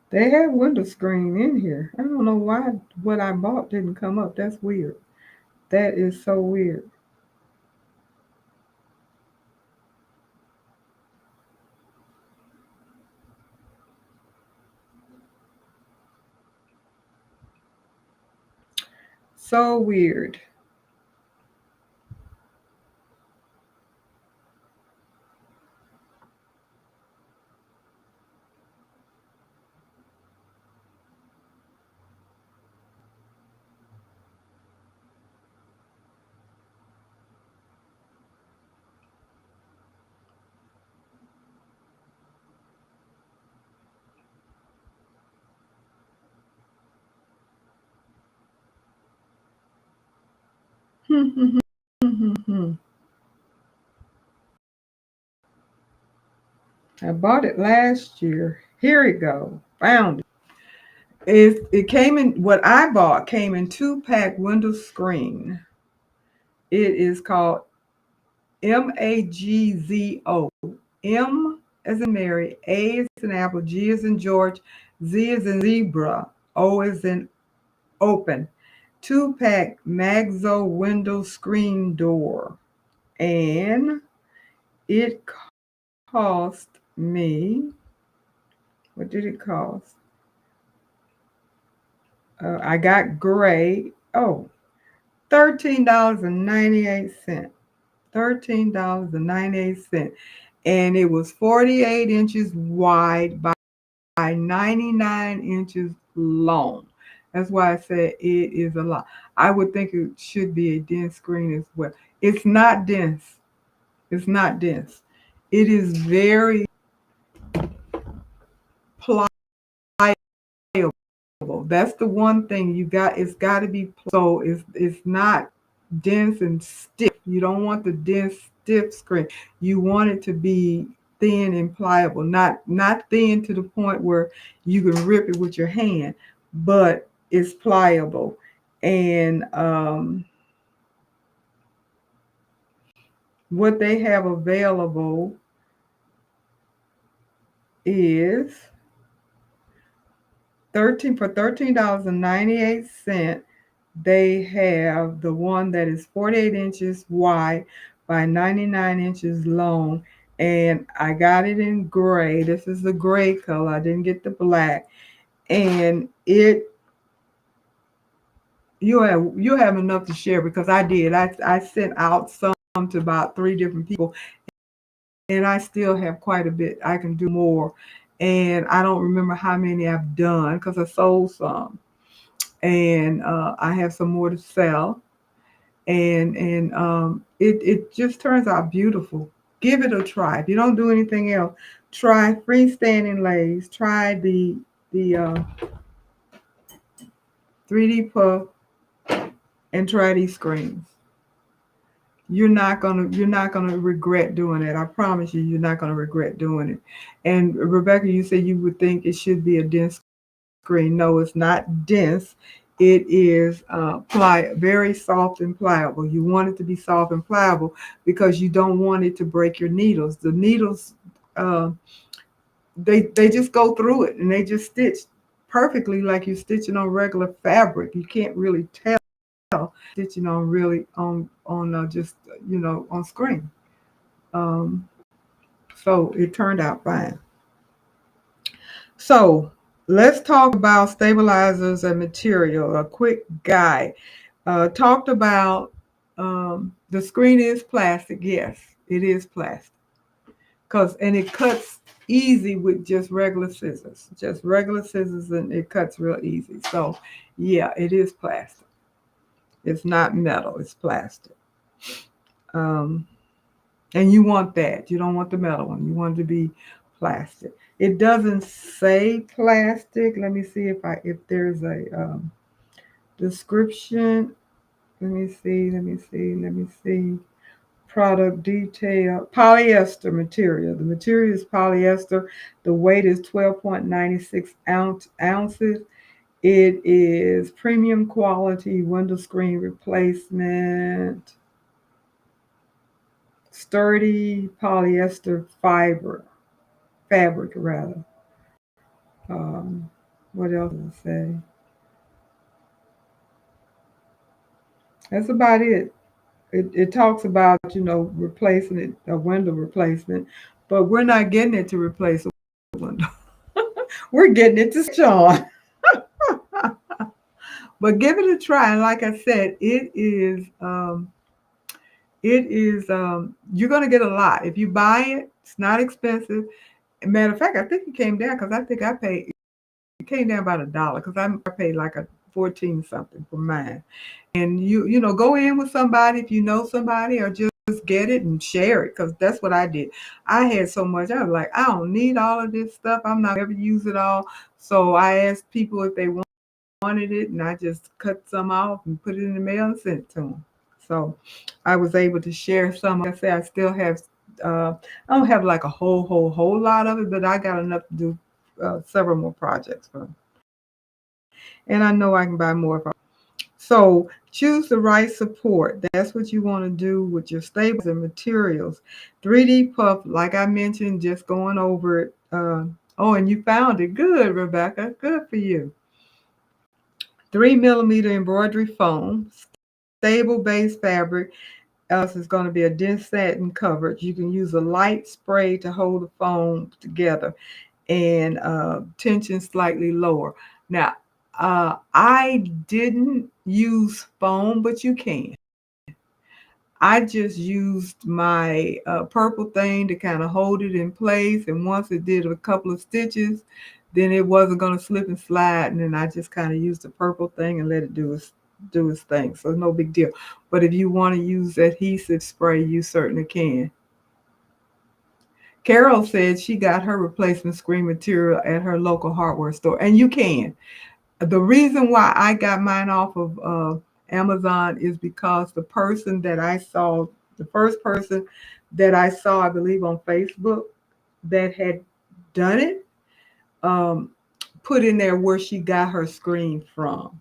Speaker 1: They have window screen in here. I don't know why what I bought didn't come up. That's weird. That is so weird. So weird. I bought it last year. Here we go. Found it. It came in, what I bought came in 2-pack window screen. It is called Magzo. M as in Mary, A as in Apple, G as in George, Z as in zebra, O as in open. 2-pack Magzo window screen door. And it cost me, what did it cost? I got gray. Oh, $13.98. $13.98. And it was 48 inches wide by 99 inches long. That's why I said it is a lot. I would think it should be a dense screen as well. It's not dense. It's not dense. It is very pliable. That's the one thing you got. It's got to be so. It's not dense and stiff. You don't want the dense, stiff screen. You want it to be thin and pliable. Not thin to the point where you can rip it with your hand, but it's pliable. And what they have available is 13 for $13.98. They have the one that is 48 inches wide by 99 inches long. And I got it in gray. This is the gray color. I didn't get the black. And you have enough to share because I did. I sent out some to about 3 different people, and I still have quite a bit. I can do more. And I don't remember how many I've done because I sold some. And I have some more to sell. And it just turns out beautiful. Give it a try. If you don't do anything else, try freestanding lace. Try the 3D puff, and try these screens. You're not gonna regret doing it. I promise you, you're not gonna regret doing it. And Rebecca, you said you would think it should be a dense screen. No, it's not dense. It is very soft and pliable. You want it to be soft and pliable because you don't want it to break your needles. The needles, uh, they just go through it and they just stitch perfectly like you're stitching on regular fabric. You can't really tell stitching on really on just on screen. Um, so it turned out fine. So let's talk about stabilizers and material. A quick guide. Talked about the screen is plastic. Yes, it is plastic. And it cuts easy with just regular scissors. Just regular scissors, and it cuts real easy. So yeah, it is plastic. It's not metal, it's plastic. Um, And you want that. You don't want the metal one. You want it to be plastic. It doesn't say plastic. Let me see if there's a description. Let me see. Product detail. Polyester material. The material is polyester. The weight is 12.96 ounces. It is premium quality window screen replacement. Sturdy polyester fabric rather. Um, what else does it say? That's about it. It talks about, replacing it, a window replacement, but we're not getting it to replace a window. We're getting it to stitch on. But give it a try. And like I said, you're going to get a lot. If you buy it, it's not expensive. Matter of fact, I think it came down because I think it came down about $1 because I paid like a 14 something for mine. And you go in with somebody if you know somebody, or just get it and share it, because that's what I did. I had so much. I was like, I don't need all of this stuff. I'm not ever use it all. So I asked people if they wanted it, and I just cut some off and put it in the mail and sent it to them. So I was able to share some. Like I say, I still have. I don't have like a whole lot of it, but I got enough to do several more projects for them. And I know I can buy more. So choose the right support. That's what you want to do with your staples and materials. 3D puff, like I mentioned, just going over it. Oh, and you found it. Good, Rebecca. Good for you. 3 millimeter embroidery foam, stable base fabric. Else is going to be a dense satin coverage. You can use a light spray to hold the foam together, and tension slightly lower. Now, I didn't use foam, but you can. I just used my purple thing to kind of hold it in place, and once it did a couple of stitches, then it wasn't going to slip and slide, and then I just kind of used the purple thing and let it do its thing. So no big deal. But if you want to use adhesive spray, you certainly can. Carol said she got her replacement screen material at her local hardware store, and you can. The reason why I got mine off of Amazon is because the first person that I saw, I believe on Facebook, that had done it, um, put in there where she got her screen from.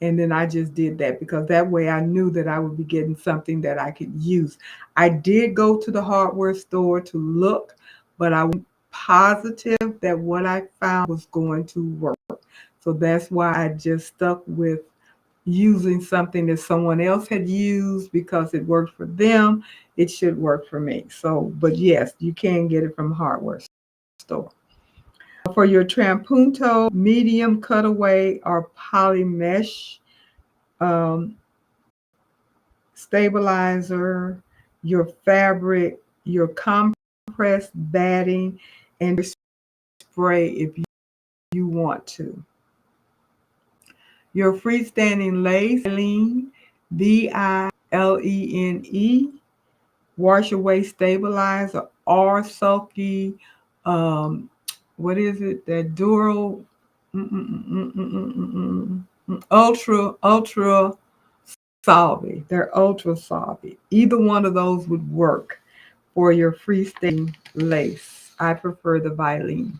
Speaker 1: And then I just did that because that way I knew that I would be getting something that I could use. I did go to the hardware store to look, but I was positive that what I found was going to work. So that's why I just stuck with using something that someone else had used because it worked for them. It should work for me. So, but yes, you can get it from a hardware store. For your trampunto, medium cutaway or poly mesh um, stabilizer, your fabric, your compressed batting, and spray if you want to. Your freestanding lace, Bilene, wash away stabilizer, or sulky, um, what is it? That Dural, ultra solvy. They're ultra solvy. Either one of those would work for your freestanding lace. I prefer the Bilene.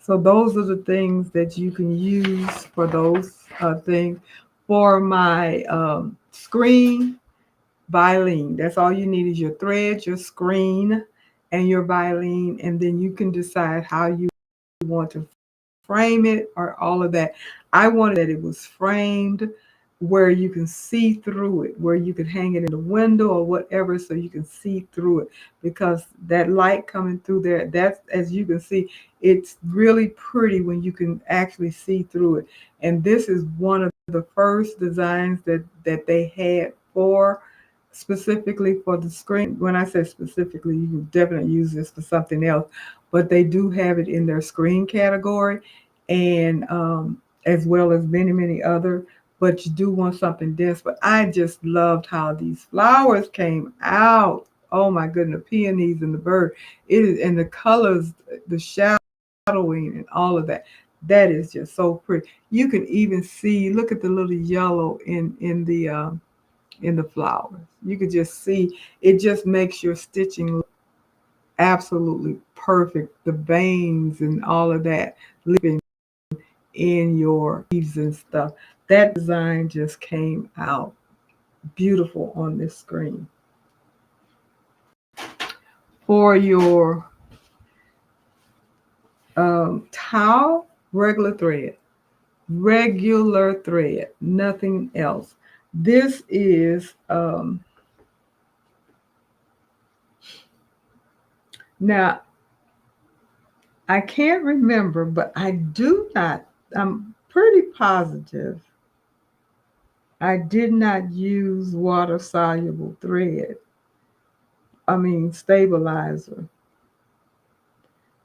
Speaker 1: So those are the things that you can use for those things. For my screen, Bilene. That's all you need is your thread, your screen, and your Bilene, and then you can decide how you want to frame it or all of that. I wanted that it was framed where you can see through it, where you could hang it in the window or whatever so you can see through it, because that light coming through there, that's, as you can see, it's really pretty when you can actually see through it. And this is one of the first designs that they had for specifically for the screen. When I say specifically, you can definitely use this for something else, but they do have it in their screen category, and as well as many other. but you do want something dense. But I just loved how these flowers came out. Oh my goodness, the peonies and the bird. It is, and the colors, the shadowing and all of that. That is just so pretty. You can even see, look at the little yellow in the flowers. You could just see it just makes your stitching look absolutely perfect. The veins and all of that living in your leaves and stuff. That design just came out beautiful on this screen. For your towel, regular thread, nothing else. This is now I can't remember, but I do not. I'm pretty positive I did not use water soluble thread. I mean stabilizer.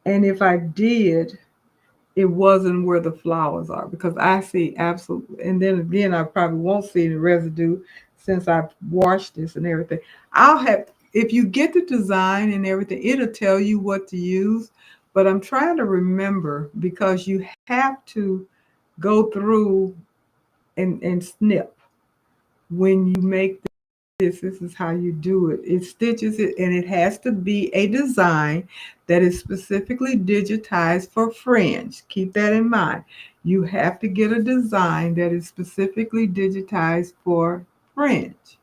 Speaker 1: And if I did, it wasn't where the flowers are because I see absolutely, and then again, I probably won't see the residue since I've washed this and everything. I'll have, if you get the design and everything, it'll tell you what to use. But I'm trying to remember because you have to go through and snip when you make this is how you do it. It stitches it, and it has to be a design that is specifically digitized for fringe. Keep that in mind. You have to get a design that is specifically digitized for fringe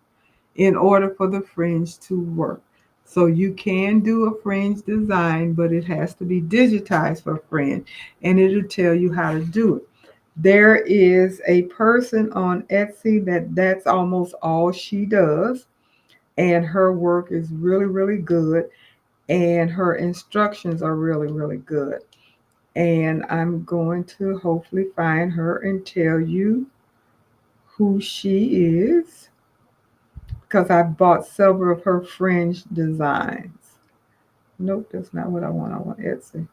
Speaker 1: in order for the fringe to work. So you can do a fringe design, but it has to be digitized for fringe, and it'll tell you how to do it. There is a person on Etsy that's almost all she does, and her work is really, really good, and her instructions are really, really good. And I'm going to hopefully find her and tell you who she is because I bought several of her fringe designs. Nope, that's not what I want. I want Etsy.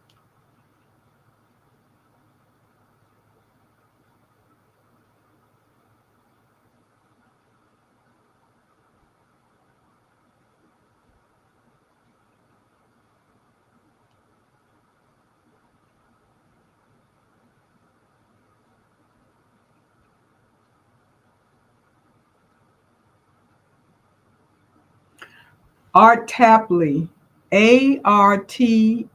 Speaker 1: Art Tapley, Artapli.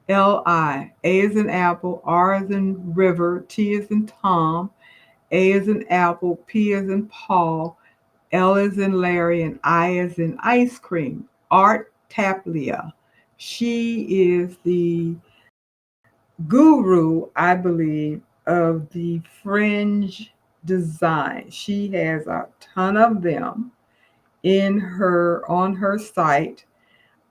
Speaker 1: A is in apple, R is in river, T is in Tom, A is in apple, P is in Paul, L is in Larry, and I is in ice cream. Art Taplia. She is the guru, I believe, of the fringe design. She has a ton of them in her on her site.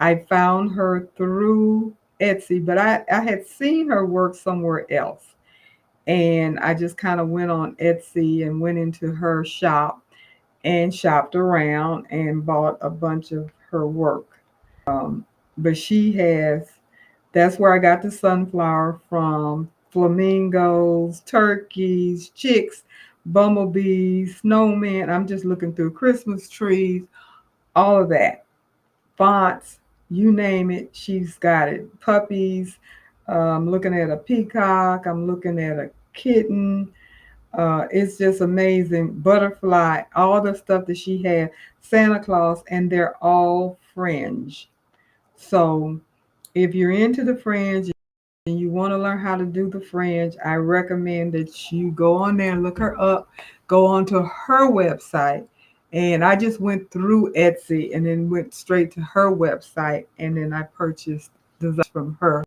Speaker 1: I found her through Etsy, but I had seen her work somewhere else. And I just kind of went on Etsy and went into her shop and shopped around and bought a bunch of her work. But she has, that's where I got the sunflower from, flamingos, turkeys, chicks, bumblebees, snowmen. I'm just looking through Christmas trees, all of that. Fonts, you name it, she's got it. Puppies, I'm looking at a peacock, I'm looking at a kitten. It's just amazing. Butterfly, all the stuff that she had, Santa Claus, and they're all fringe. So if you're into the fringe and you want to learn how to do the fringe, I recommend that you go on there and look her up, go onto her website. And I just went through Etsy and then went straight to her website, and then I purchased designs from her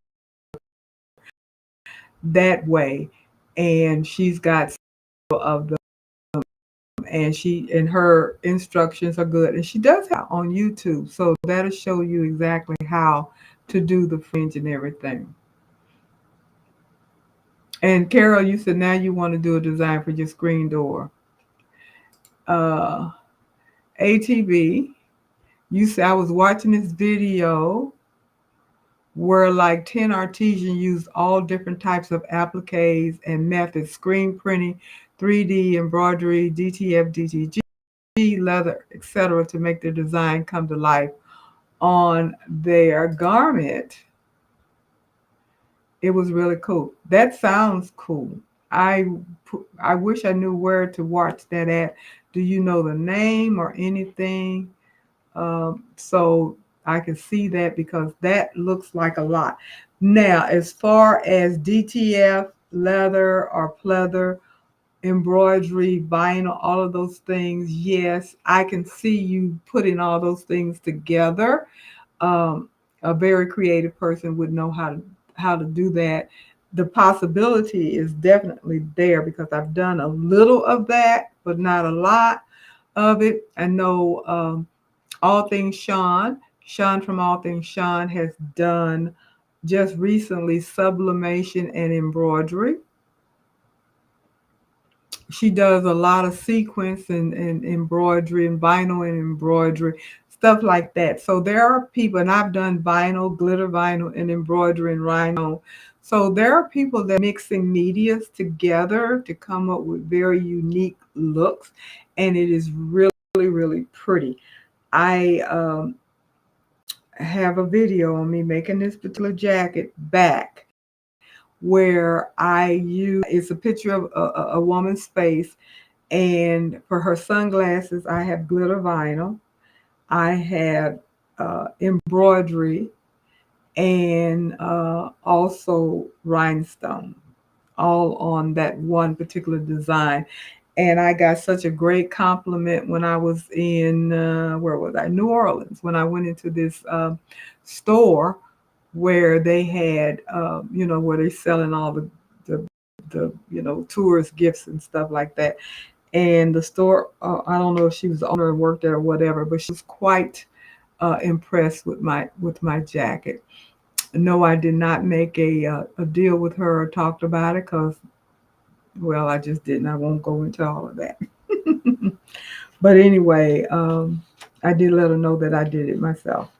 Speaker 1: that way. And she's got several of them, and she and her instructions are good. And she does have on YouTube, so that'll show you exactly how to do the fringe and everything. And Carol, you said now you want to do a design for your screen door. Uh, ATB, you said I was watching this video where like 10 artisans used all different types of appliques and methods, screen printing, 3D, embroidery, DTF, DTG, leather, etc., to make the design come to life on their garment. It was really cool. That sounds cool. I I wish I knew where to watch that at. Do you know the name or anything? So I can see that because that looks like a lot. Now, as far as DTF, leather or pleather, embroidery, vinyl, all of those things, yes, I can see you putting all those things together. um, a very creative person would know how to do that. The possibility is definitely there because I've done a little of that, but not a lot of it. I know All Things Sean. Sean from All Things Sean has done just recently sublimation and embroidery. She does a lot of sequence and embroidery and vinyl and embroidery, stuff like that. So there are people, and I've done vinyl, glitter vinyl, and embroidery and rhino. So there are people that are mixing medias together to come up with very unique looks, and it is really, really pretty. I have a video on me making this particular jacket back where I use it's a picture of a woman's face, and for her sunglasses, I have glitter vinyl. I have embroidery and also rhinestone, all on that one particular design. And I got such a great compliment when I was in, where was I? New Orleans, when I went into this store where they had, where they're selling all the, tourist gifts and stuff like that. And the store, I don't know if she was the owner and worked there or whatever, but she was quite impressed with my jacket. No, I did not make a deal with her or talked about it because, well, I just didn't. I won't go into all of that. But anyway, I did let her know that I did it myself,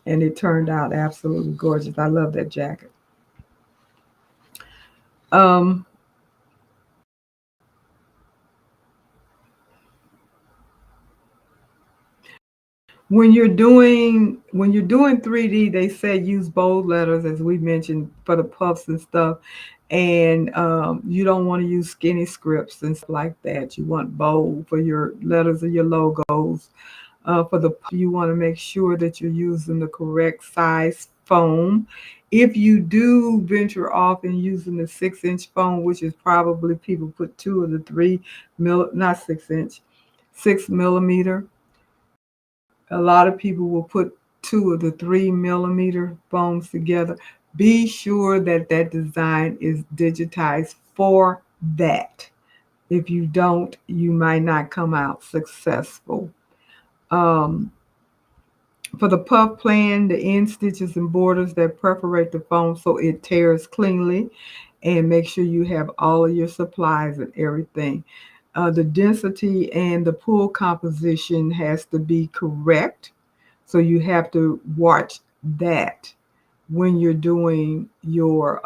Speaker 1: and it turned out absolutely gorgeous. I love that jacket. Um, when you're doing 3D, they say use bold letters, as we mentioned, for the puffs and stuff. And you don't want to use skinny scripts and stuff like that. You want bold for your letters or your logos. For the puff, you want to make sure that you're using the correct size foam. If you do venture off and using the 6-inch foam, which is probably people put two of the not 6-inch, 6 millimeter. A lot of people will put two of the 3 millimeter foams together. Be sure that that design is digitized for that. If you don't, you might not come out successful. Um, for the puff plan, the end stitches and borders that perforate the foam so it tears cleanly, and make sure you have all of your supplies and everything. The density and the pull composition has to be correct. So you have to watch that when you're doing your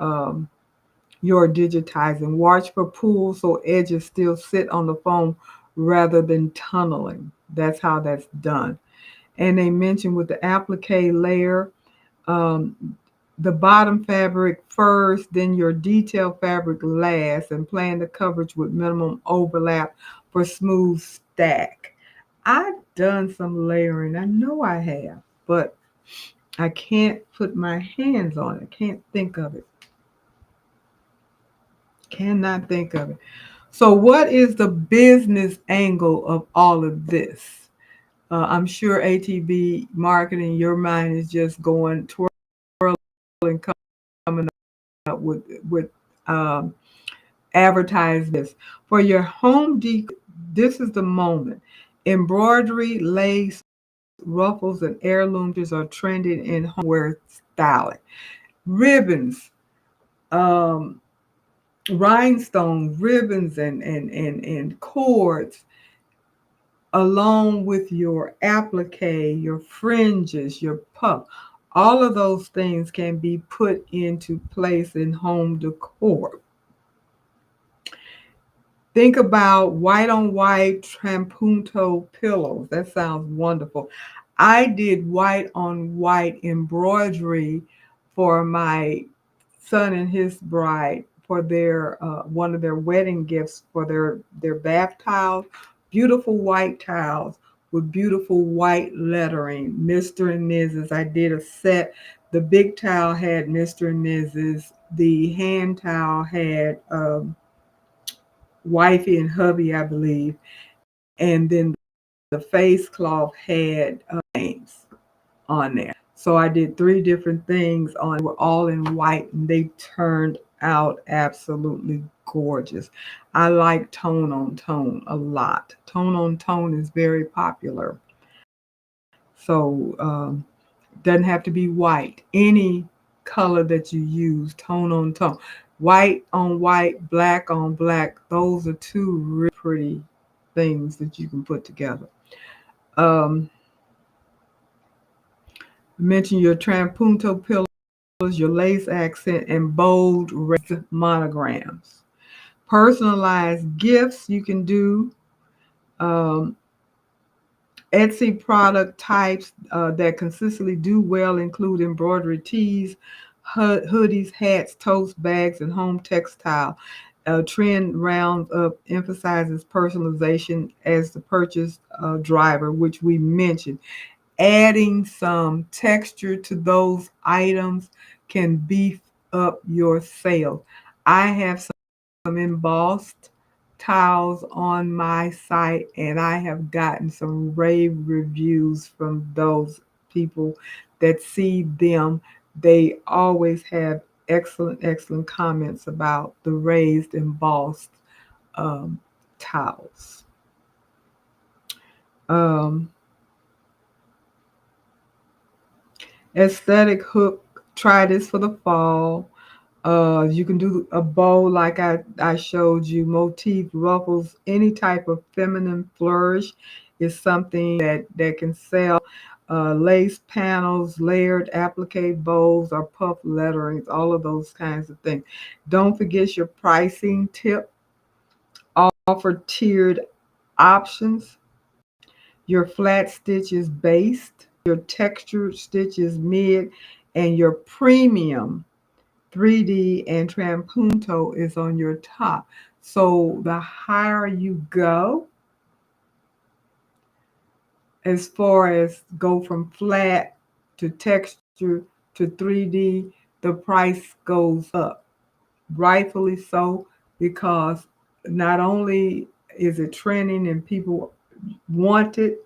Speaker 1: digitizing. Watch for pulls so edges still sit on the foam rather than tunneling. That's how that's done. And they mentioned with the applique layer, um, the bottom fabric first, then your detail fabric last, and plan the coverage with minimum overlap for smooth stack. I've done some layering. I know I have, but I can't put my hands on it. Can't think of it. Cannot think of it. So, what is the business angle of all of this? I'm sure ATB marketing, your mind is just going twirling, coming up with um, advertise this for your home decor. This is the moment. Embroidery, lace, ruffles, and heirlooms are trending in homeware styling. Ribbons, um, rhinestone ribbons, and cords, along with your applique, your fringes, your puff. All of those things can be put into place in home decor. Think about white on white trampunto pillows. That sounds wonderful. I did white on white embroidery for my son and his bride for their one of their wedding gifts for their bath tiles. Beautiful white tiles with beautiful white lettering, Mr. and Mrs. I did a set. The big towel had Mr. and Mrs. The hand towel had wifey and hubby, I believe, and then the face cloth had names on there. So I did three different things on. They were all in white, and they turned out absolutely gorgeous. I like tone on tone a lot. Tone on tone is very popular. So doesn't have to be white. Any color that you use, tone on tone. White on white, black on black. Those are two really pretty things that you can put together. Um, Mention your trampunto pillows, your lace accent, and bold raised monograms. Personalized gifts you can do. Um, Etsy product types that consistently do well include embroidery tees, hoodies, hats, tote bags, and home textile. Trend Roundup emphasizes personalization as the purchase driver, which we mentioned. Adding some texture to those items can beef up your sales. I have some embossed tiles on my site, and I have gotten some rave reviews from those people that see them. They always have excellent comments about the raised embossed um, tiles. Um, Aesthetic hook, try this for the fall. You can do a bow like I showed you, motif, ruffles, any type of feminine flourish is something that can sell. Lace panels, layered applique bows, or puff letterings, all of those kinds of things. Don't forget your pricing tip. Offer tiered options. Your flat stitch is based, your textured stitch is mid, and your premium 3D and trampunto is on your top. So the higher you go, as far as go from flat to texture to 3D, the price goes up. Rightfully so, because not only is it trending and people want it,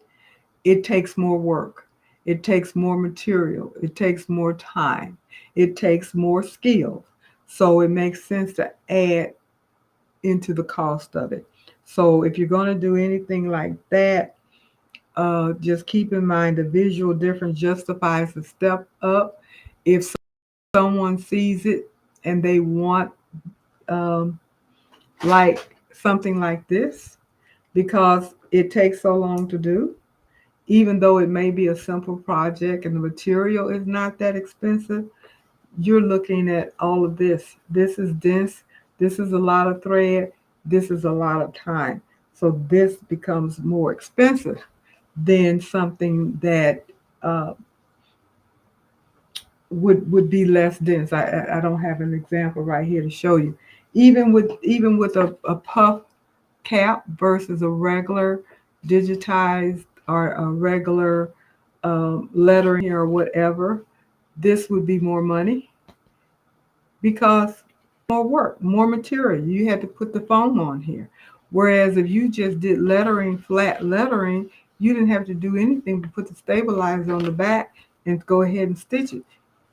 Speaker 1: it takes more work. It takes more material. It takes more time. It takes more skill. So it makes sense to add into the cost of it. So if you're going to do anything like that, just keep in mind the visual difference justifies the step up. If someone sees it and they want um, like something like this, because it takes so long to do, even though it may be a simple project and the material is not that expensive, you're looking at all of this. This is dense. This is a lot of thread. This is a lot of time. So this becomes more expensive than something that uh, would be less dense. I don't have an example right here to show you. Even with a puff cap versus a regular digitized or a regular lettering or whatever, this would be more money because more work, more material. You had to put the foam on here. Whereas if you just did lettering, flat lettering, you didn't have to do anything but put the stabilizer on the back and go ahead and stitch it.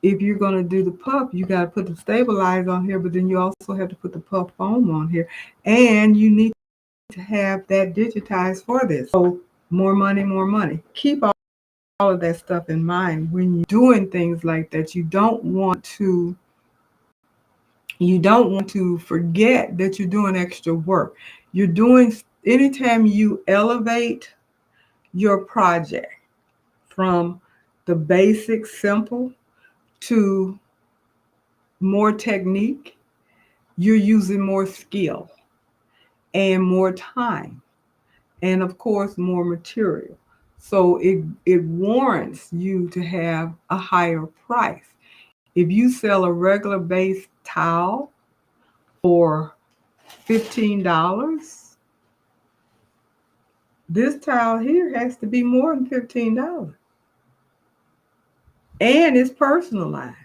Speaker 1: If you're going to do the puff, you got to put the stabilizer on here, but then you also have to put the puff foam on here. And you need to have that digitized for this. So more money, more money. Keep all of that stuff in mind when you're doing things like that. You don't want to forget that you're doing extra work. You're doing anytime you elevate your project from the basic simple to more technique, you're using more skill. and more time, and of course more material. So it warrants you to have a higher price. If you sell a regular base towel for $15, this towel here has to be more than $15. And it's personalized.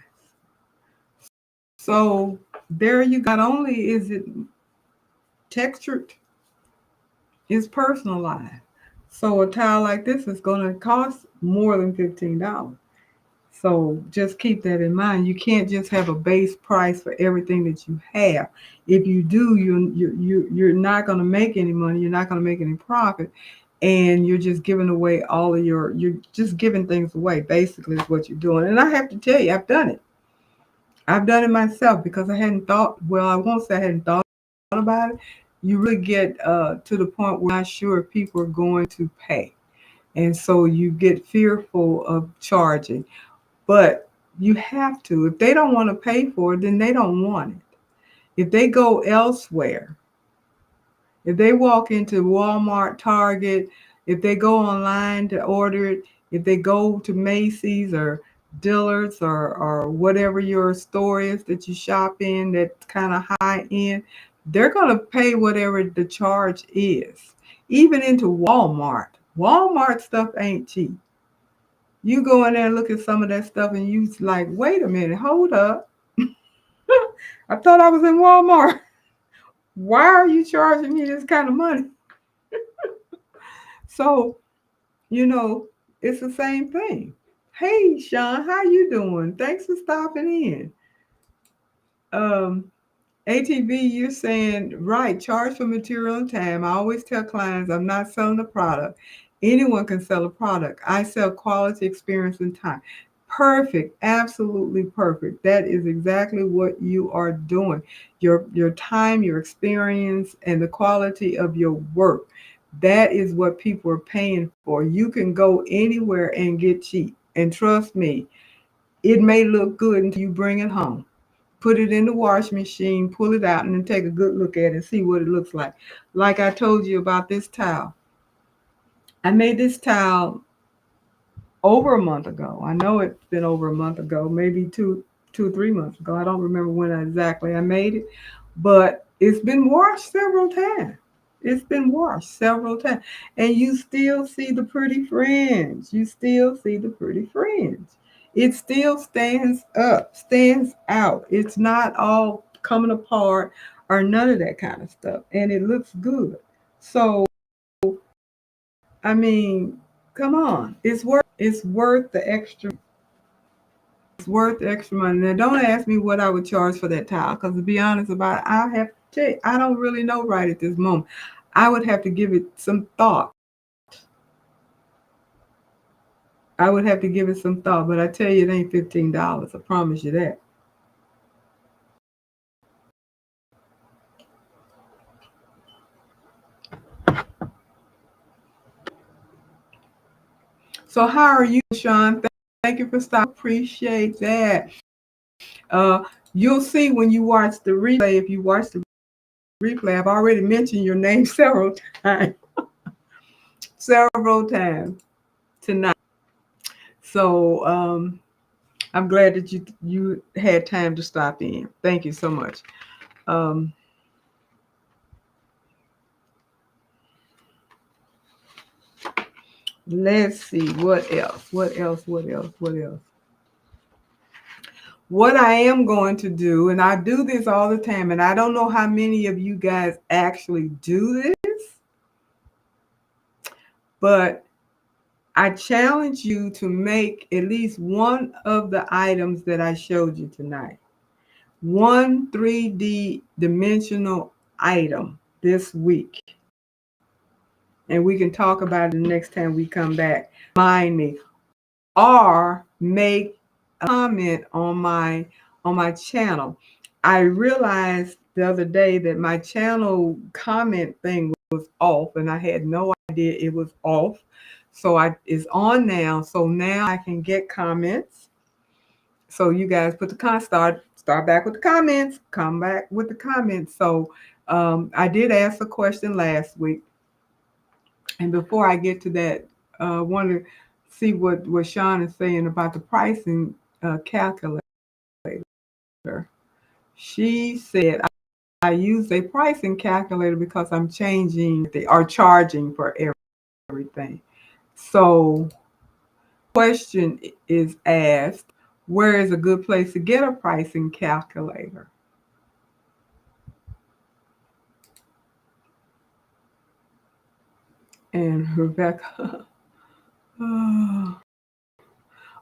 Speaker 1: So there you go. Not only is it textured, it's personalized. So a towel like this is going to cost more than $15. So just keep that in mind. You can't just have a base price for everything that you have. If you do, you're not going to make any money. You're not going to make any profit, and you're just giving away all of your. You're just giving things away. Basically, is what you're doing. And I have to tell you, I've done it. I've done it myself because I hadn't thought. Well, I won't say I hadn't thought about it. You really get to the point where you're not sure if people are going to pay, and so you get fearful of charging. But you have to. If they don't want to pay for it, then they don't want it. If they go elsewhere, if they walk into Walmart, Target, if they go online to order it, if they go to Macy's or Dillard's or whatever your store is that you shop in that's kind of high end, they're going to pay whatever the charge is. Even into Walmart. Walmart stuff ain't cheap. You go in there and look at some of that stuff and you like, wait a minute, hold up. I thought I was in Walmart. Why are you charging me this kind of money? So, it's the same thing. Hey, Sean, how you doing? Thanks for stopping in. ATV, you're saying, right, charge for material and time. I always tell clients I'm not selling a product. Anyone can sell a product. I sell quality, experience, and time. Perfect. Absolutely perfect. That is exactly what you are doing. Your time, your experience, and the quality of your work. That is what people are paying for. You can go anywhere and get cheap. And trust me, it may look good until you bring it home. Put it in the wash machine, pull it out, and then take a good look at it and see what it looks like. Like I told you about this towel. I made this towel over a month ago. I know it's been over a month ago, maybe two, 3 months ago. I don't remember when exactly I made it, but it's been washed several times. It's been washed several times. And you still see the pretty fringe. You still see the pretty fringe. It still stands up, stands out. It's not all coming apart or none of that kind of stuff. And it looks good. So, I mean, come on. It's worth the extra. It's worth the extra money. Now, don't ask me what I would charge for that towel, because to be honest about it, I have to tell you, I don't really know right at this moment. I would have to give it some thought. I would have to give it some thought, but I tell you, it ain't $15. I promise you that. So, how are you, Sean? Thank you for stopping. Appreciate that. Uh, you'll see when you watch the replay. If you watch the replay, I've already mentioned your name several times tonight. So I'm glad that you had time to stop in. Thank you so much. Um, let's see what else. What else? What else? What else? What I am going to do, and I do this all the time, and I don't know how many of you guys actually do this, but I challenge you to make at least one of the items that I showed you tonight. One 3D dimensional item this week. And we can talk about it the next time we come back. Remind me. Or make a comment on my channel. I realized the other day that my channel comment thing was off, and I had no idea it was off. So it's on now. So now I can get comments. So you guys put the start back with the comments. Come back with the comments. So I did ask a question last week, and before I get to that, I want to see what Sean is saying about the pricing calculator. She said, I use a pricing calculator because I'm changing or charging for everything. So, question is asked, where is a good place to get a pricing calculator? And Rebecca,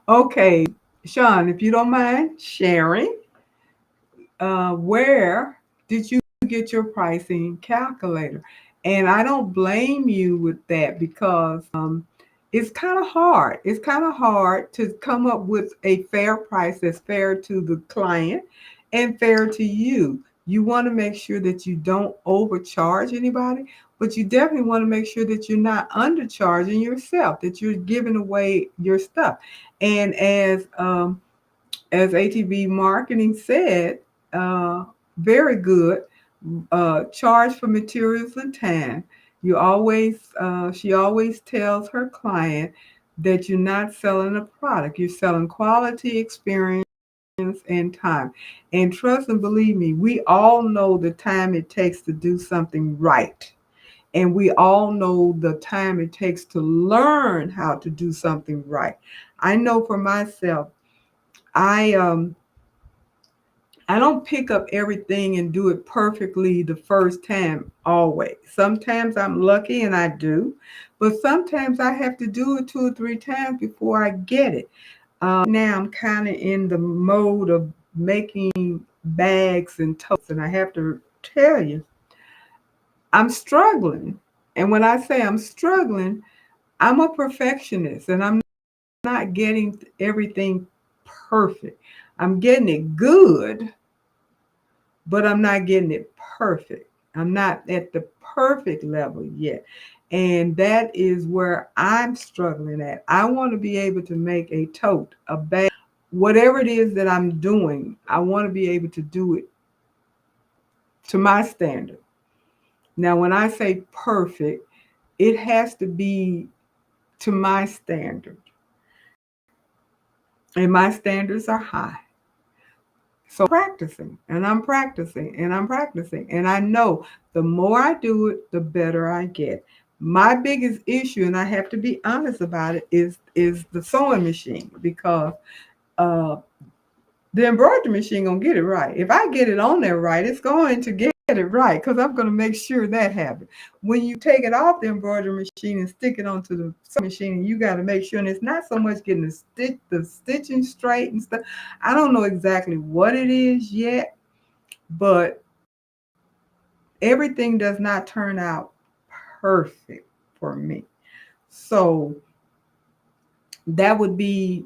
Speaker 1: okay, Sean, if you don't mind sharing, where did you get your pricing calculator? And I don't blame you with that because it's kind of hard. It's kind of hard to come up with a fair price that's fair to the client and fair to you. You want to make sure that you don't overcharge anybody, but you definitely want to make sure that you're not undercharging yourself, that you're giving away your stuff. And as ATV Marketing said, very good. Charge for materials and time. She always tells her client that you're not selling a product. You're selling quality experience and time. And trust and believe me, we all know the time it takes to do something right. And we all know the time it takes to learn how to do something right. I know for myself, I I don't pick up everything and do it perfectly the first time always. Sometimes I'm lucky and I do, but sometimes I have to do it 2 or 3 times before I get it. Now I'm kind of in the mode of making bags and totes, and I have to tell you, I'm struggling. And when I say I'm struggling, I'm a perfectionist and I'm not getting everything perfect. I'm getting it good, but I'm not getting it perfect. I'm not at the perfect level yet. And that is where I'm struggling at. I want to be able to make a tote, a bag, whatever it is that I'm doing, I want to be able to do it to my standard. Now, when I say perfect, it has to be to my standard. And my standards are high. So practicing and I'm practicing and I'm practicing. And I know the more I do it, the better I get. My biggest issue, and I have to be honest about it, is the sewing machine because uh, the embroidery machine gonna get it right. If I get it on there right, it's going to get it right because I'm gonna make sure that happens. When you take it off the embroidery machine and stick it onto the sewing machine, you got to make sure, and it's not so much getting the stitching straight and stuff. I don't know exactly what it is yet, but everything does not turn out perfect for me. So that would be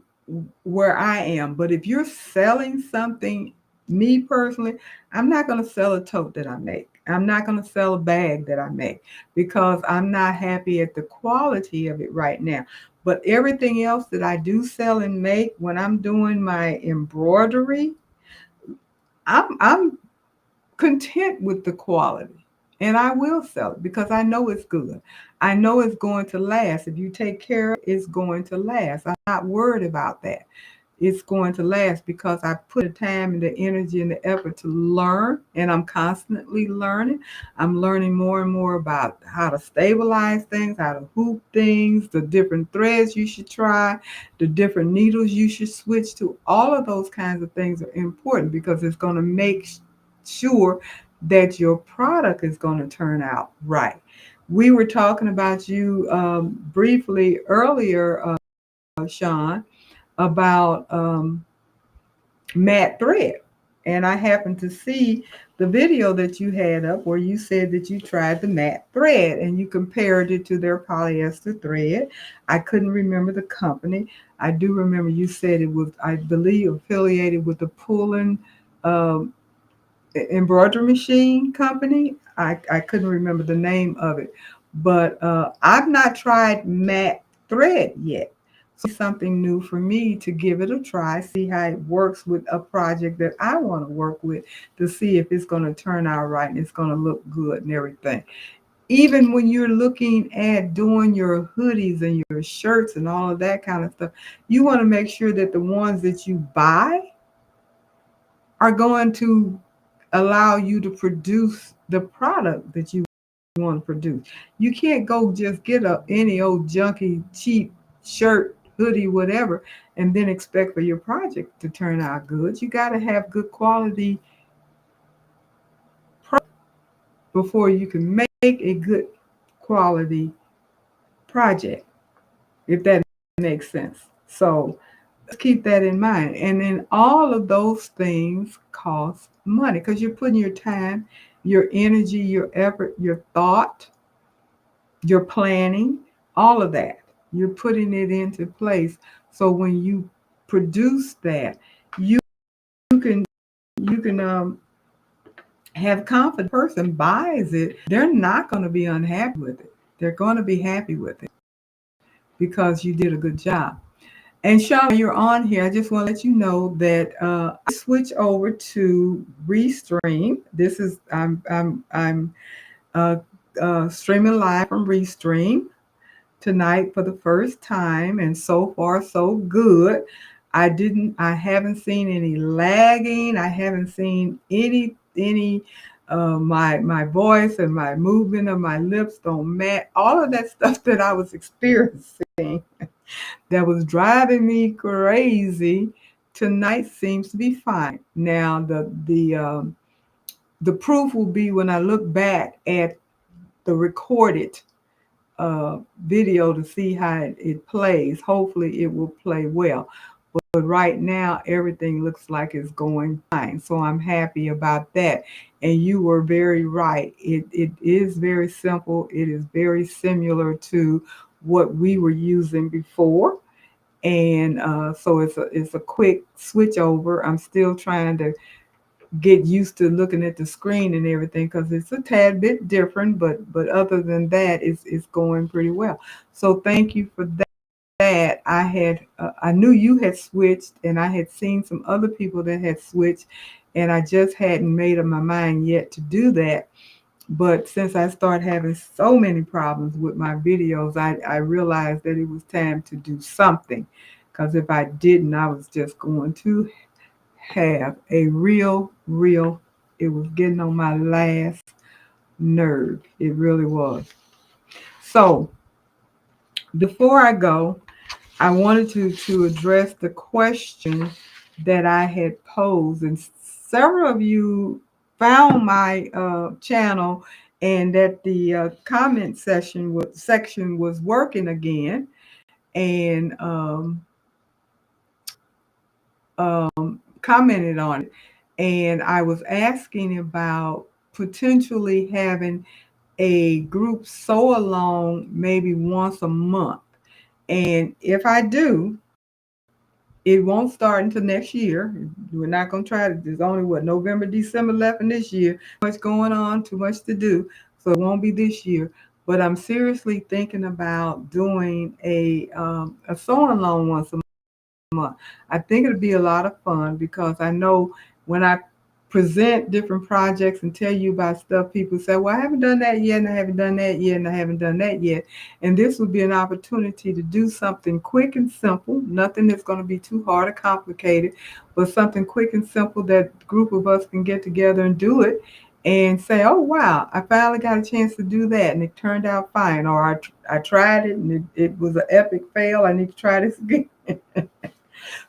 Speaker 1: where I am. But if you're selling something, me personally, I'm not going to sell a tote that I make. I'm not going to sell a bag that I make because I'm not happy at the quality of it right now. But everything else that I do sell and make when I'm doing my embroidery, I'm content with the quality. And I will sell it because I know it's good. I know it's going to last. If you take care of it, it's going to last. I'm not worried about that. It's going to last because I put the time and the energy and the effort to learn, and I'm constantly learning. I'm learning more and more about how to stabilize things, how to hoop things, the different threads you should try, the different needles you should switch to. All of those kinds of things are important because it's going to make sure that your product is going to turn out right. We were talking about you briefly earlier, Sean, about matte thread. And I happened to see the video that you had up where you said that you tried the matte thread and you compared it to their polyester thread. I couldn't remember the company. I do remember you said it was, I believe, affiliated with the Pullen um, embroidery machine company. I couldn't remember the name of it, but I've not tried matte thread yet. So something new for me to give it a try, see how it works with a project that I want to work with, to see if it's going to turn out right and it's going to look good and everything. Even when you're looking at doing your hoodies and your shirts and all of that kind of stuff, you want to make sure that the ones that you buy are going to allow you to produce the product that you want to produce. You can't go just get any old junky cheap shirt, hoodie, whatever, and then expect for your project to turn out good. You got to have good quality before you can make a good quality project, if that makes sense. So let's keep that in mind. And then all of those things cost money because you're putting your time, your energy, your effort, your thought, your planning, all of that. You're putting it into place. So when you produce that, you can have confidence. Person buys it, they're not going to be unhappy with it. They're going to be happy with it because you did a good job. And Sean, you're on here. I just want to let you know that I switch over to Restream. This is I'm uh, streaming live from Restream tonight for the first time, and so far so good. I haven't seen any lagging. I haven't seen any my voice and my movement of my lips don't match. All of that stuff that I was experiencing that was driving me crazy tonight seems to be fine. Now the proof will be when I look back at the recorded video to see how it plays. Hopefully it will play well. But right now, everything looks like it's going fine. So I'm happy about that. And you were very right. It is very simple. It is very similar to what we were using before. And so it's a quick switch over. I'm still trying to get used to looking at the screen and everything because it's a tad bit different, but other than that, it's going pretty well. So thank you for that. I knew you had switched, and I had seen some other people that had switched, and I just hadn't made up my mind yet to do that. But since I started having so many problems with my videos, I realized that it was time to do something. Because if I didn't, I was just going to have a it was getting on my last nerve. It really was. So before I go, I wanted to address the question that I had posed, and several of you found my channel, and that the comment section was working again, and commented on it. And I was asking about potentially having a group sew along maybe once a month. And if I do, it won't start until next year. We're not going to try to. There's only November, December left in this year. Too much going on, too much to do. So it won't be this year. But I'm seriously thinking about doing a sew along once a month. I think it'll be a lot of fun because I know when I present different projects and tell you about stuff, people say, well, I haven't done that yet, and I haven't done that yet, and I haven't done that yet. And this would be an opportunity to do something quick and simple, nothing that's going to be too hard or complicated, but something quick and simple that a group of us can get together and do it and say, oh, wow, I finally got a chance to do that, and it turned out fine. Or I tried it, and it was an epic fail. I need to try this again.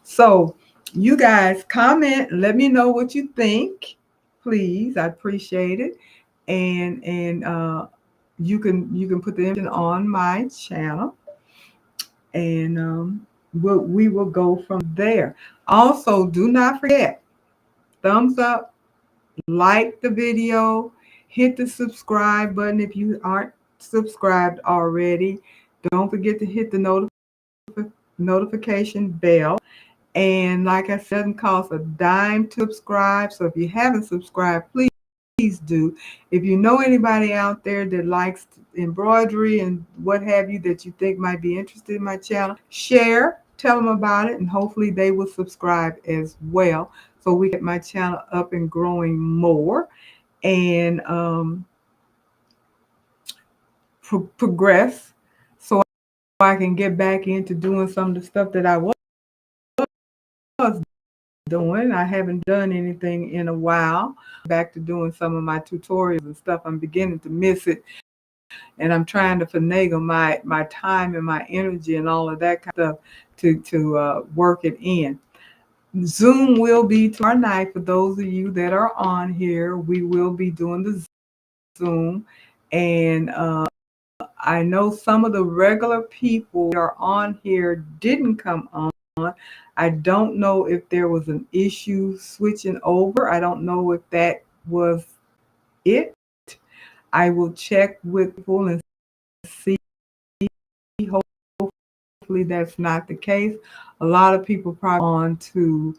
Speaker 1: So you guys comment, let me know what you think, please. I appreciate it. And you can put the information on my channel, and we will go from there. Also, do not forget, thumbs up, like the video, hit the subscribe button if you aren't subscribed already. Don't forget to hit the notification bell. And like I said, it costs a dime to subscribe. So if you haven't subscribed, please do. If you know anybody out there that likes embroidery and what have you that you think might be interested in my channel, share. tell them about it, and hopefully they will subscribe as well, so we get my channel up and growing more, and progress, so I can get back into doing some of the stuff that I was doing. I haven't done anything in a while. Back to doing some of my tutorials and stuff. I'm beginning to miss it, and I'm trying to finagle my time and my energy and all of that kind of stuff to work it in. Zoom will be tomorrow night for those of you that are on here. We will be doing the Zoom, and I know some of the regular people that are on here didn't come on. I don't know if there was an issue switching over. I don't know if that was it. I will check with people and see. Hopefully that's not the case. A lot of people probably on to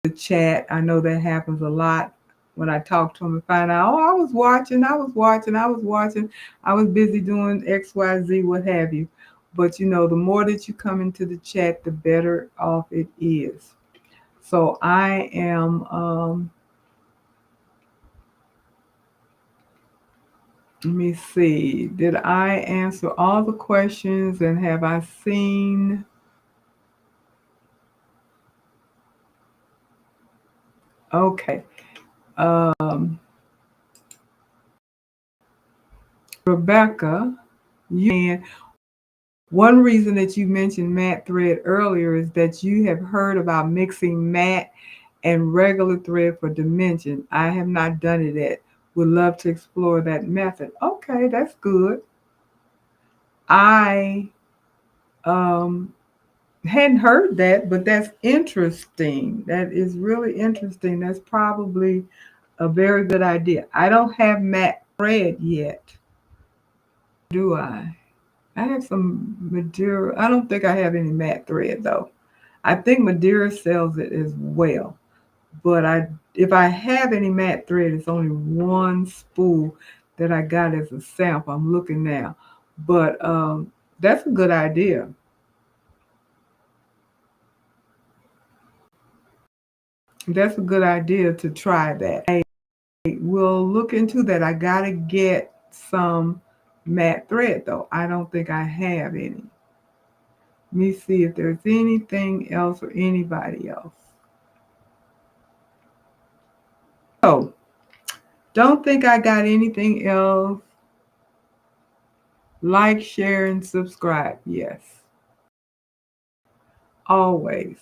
Speaker 1: the chat. I know that happens a lot when I talk to them and find out, oh, I was watching, I was busy doing XYZ, what have you. But you know, the more that you come into the chat, the better off it is. So I am let me see. Did I answer all the questions, and have I seen? Okay. Rebecca, you, one reason that you mentioned matte thread earlier is that you have heard about mixing matte and regular thread for dimension. I have not done it yet. Would love to explore that method. Okay, that's good. I hadn't heard that, but that's interesting. That is really interesting. That's probably a very good idea. I don't have matte thread yet, do I? I have some Madeira. I don't think I have any matte thread though. I think Madeira sells it as well. But if I have any matte thread, it's only one spool that I got as a sample. I'm looking now. But that's a good idea. That's a good idea to try that. I will look into that. I gotta get some matte thread though. I don't think I have any. Let me see if there's anything else or anybody else. So, don't think I got anything else. Like, share, and subscribe. Yes. Always.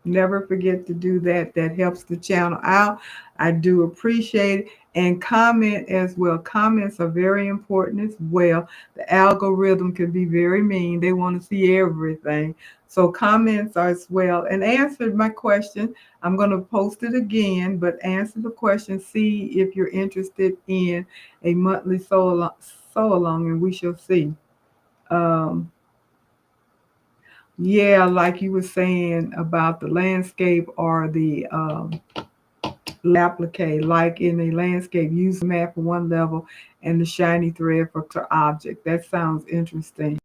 Speaker 1: Never forget to do that. That helps the channel out. I do appreciate it. And comment as well. Comments are very important as well. The algorithm can be very mean. They want to see everything. So comments are as well. And answer my question. I'm going to post it again, but answer the question. See if you're interested in a monthly sew along, and we shall see. Yeah, like you were saying about the landscape or the applique, like in the landscape, use the mat for one level and the shiny thread for object. That sounds interesting.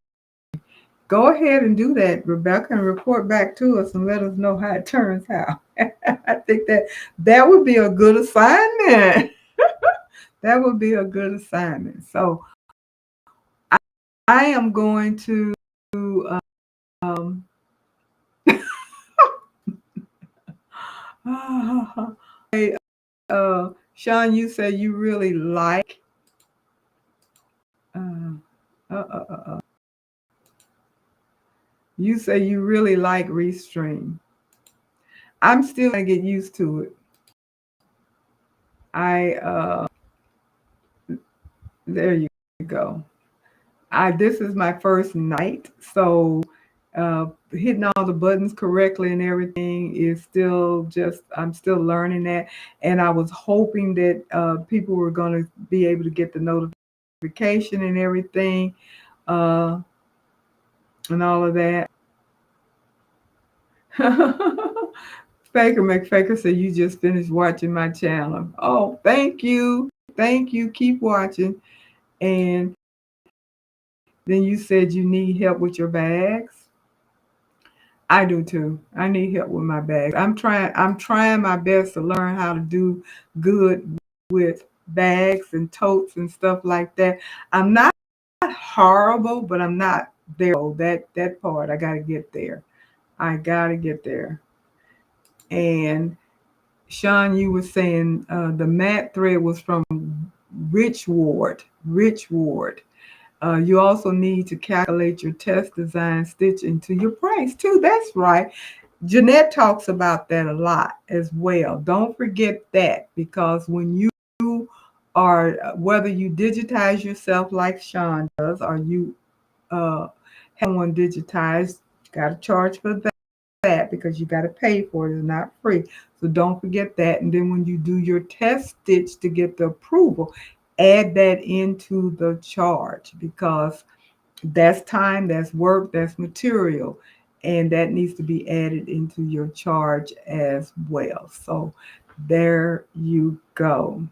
Speaker 1: Go ahead and do that, Rebecca, and report back to us and let us know how it turns out. I think that would be a good assignment. That would be a good assignment. So I am going to um, Sean, you say you really like uh, uh, uh, uh, uh. You say you really like Restream. I'm still gonna get used to it. There you go. This is my first night, so hitting all the buttons correctly and everything is still just, I'm still learning that. And I was hoping that people were going to be able to get the notification and everything and all of that. Faker McFaker said you just finished watching my channel. Oh, thank you. Thank you. Keep watching. And then you said you need help with your bags. I do too. I need help with my bags. I'm trying my best to learn how to do good with bags and totes and stuff like that. I'm not horrible, but I'm not there. Oh, that part I gotta get there. I gotta get there. And Sean, you were saying the mat thread was from Rich Ward. Rich Ward. You also need to calculate your test design stitch into your price too. That's right. Jeanette talks about that a lot as well. Don't forget that, because when you are, whether you digitize yourself like Sean does, or you have one digitized, you got to charge for that because you got to pay for it. It's not free. So don't forget that. And then when you do your test stitch to get the approval, add that into the charge, because that's time, that's work, that's material, and that needs to be added into your charge as well. So there you go.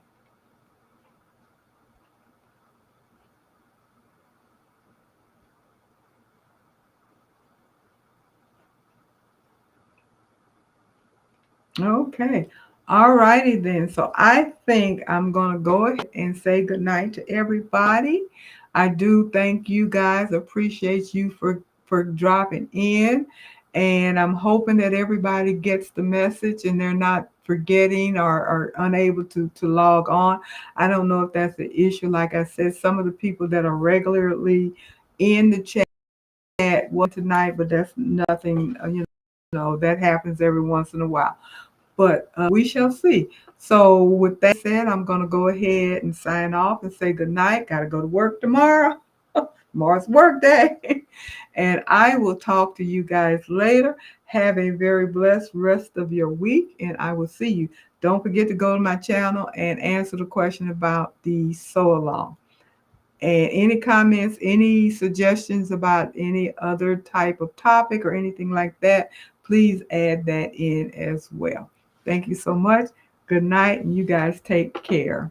Speaker 1: Okay. All righty then. So I think I'm going to go ahead and say goodnight to everybody. I do thank you guys. Appreciate you for dropping in. And I'm hoping that everybody gets the message and they're not forgetting or unable to log on. I don't know if that's the issue. Like I said, some of the people that are regularly in the chat was tonight, but that's nothing, that happens every once in a while, but we shall see. So with that said, I'm going to go ahead and sign off and say good night. Got to go to work tomorrow. Tomorrow's work day. And I will talk to you guys later. Have a very blessed rest of your week, and I will see you. Don't forget to go to my channel and answer the question about the sew along. And any comments, any suggestions about any other type of topic or anything like that, please add that in as well. Thank you so much. Good night, and you guys take care.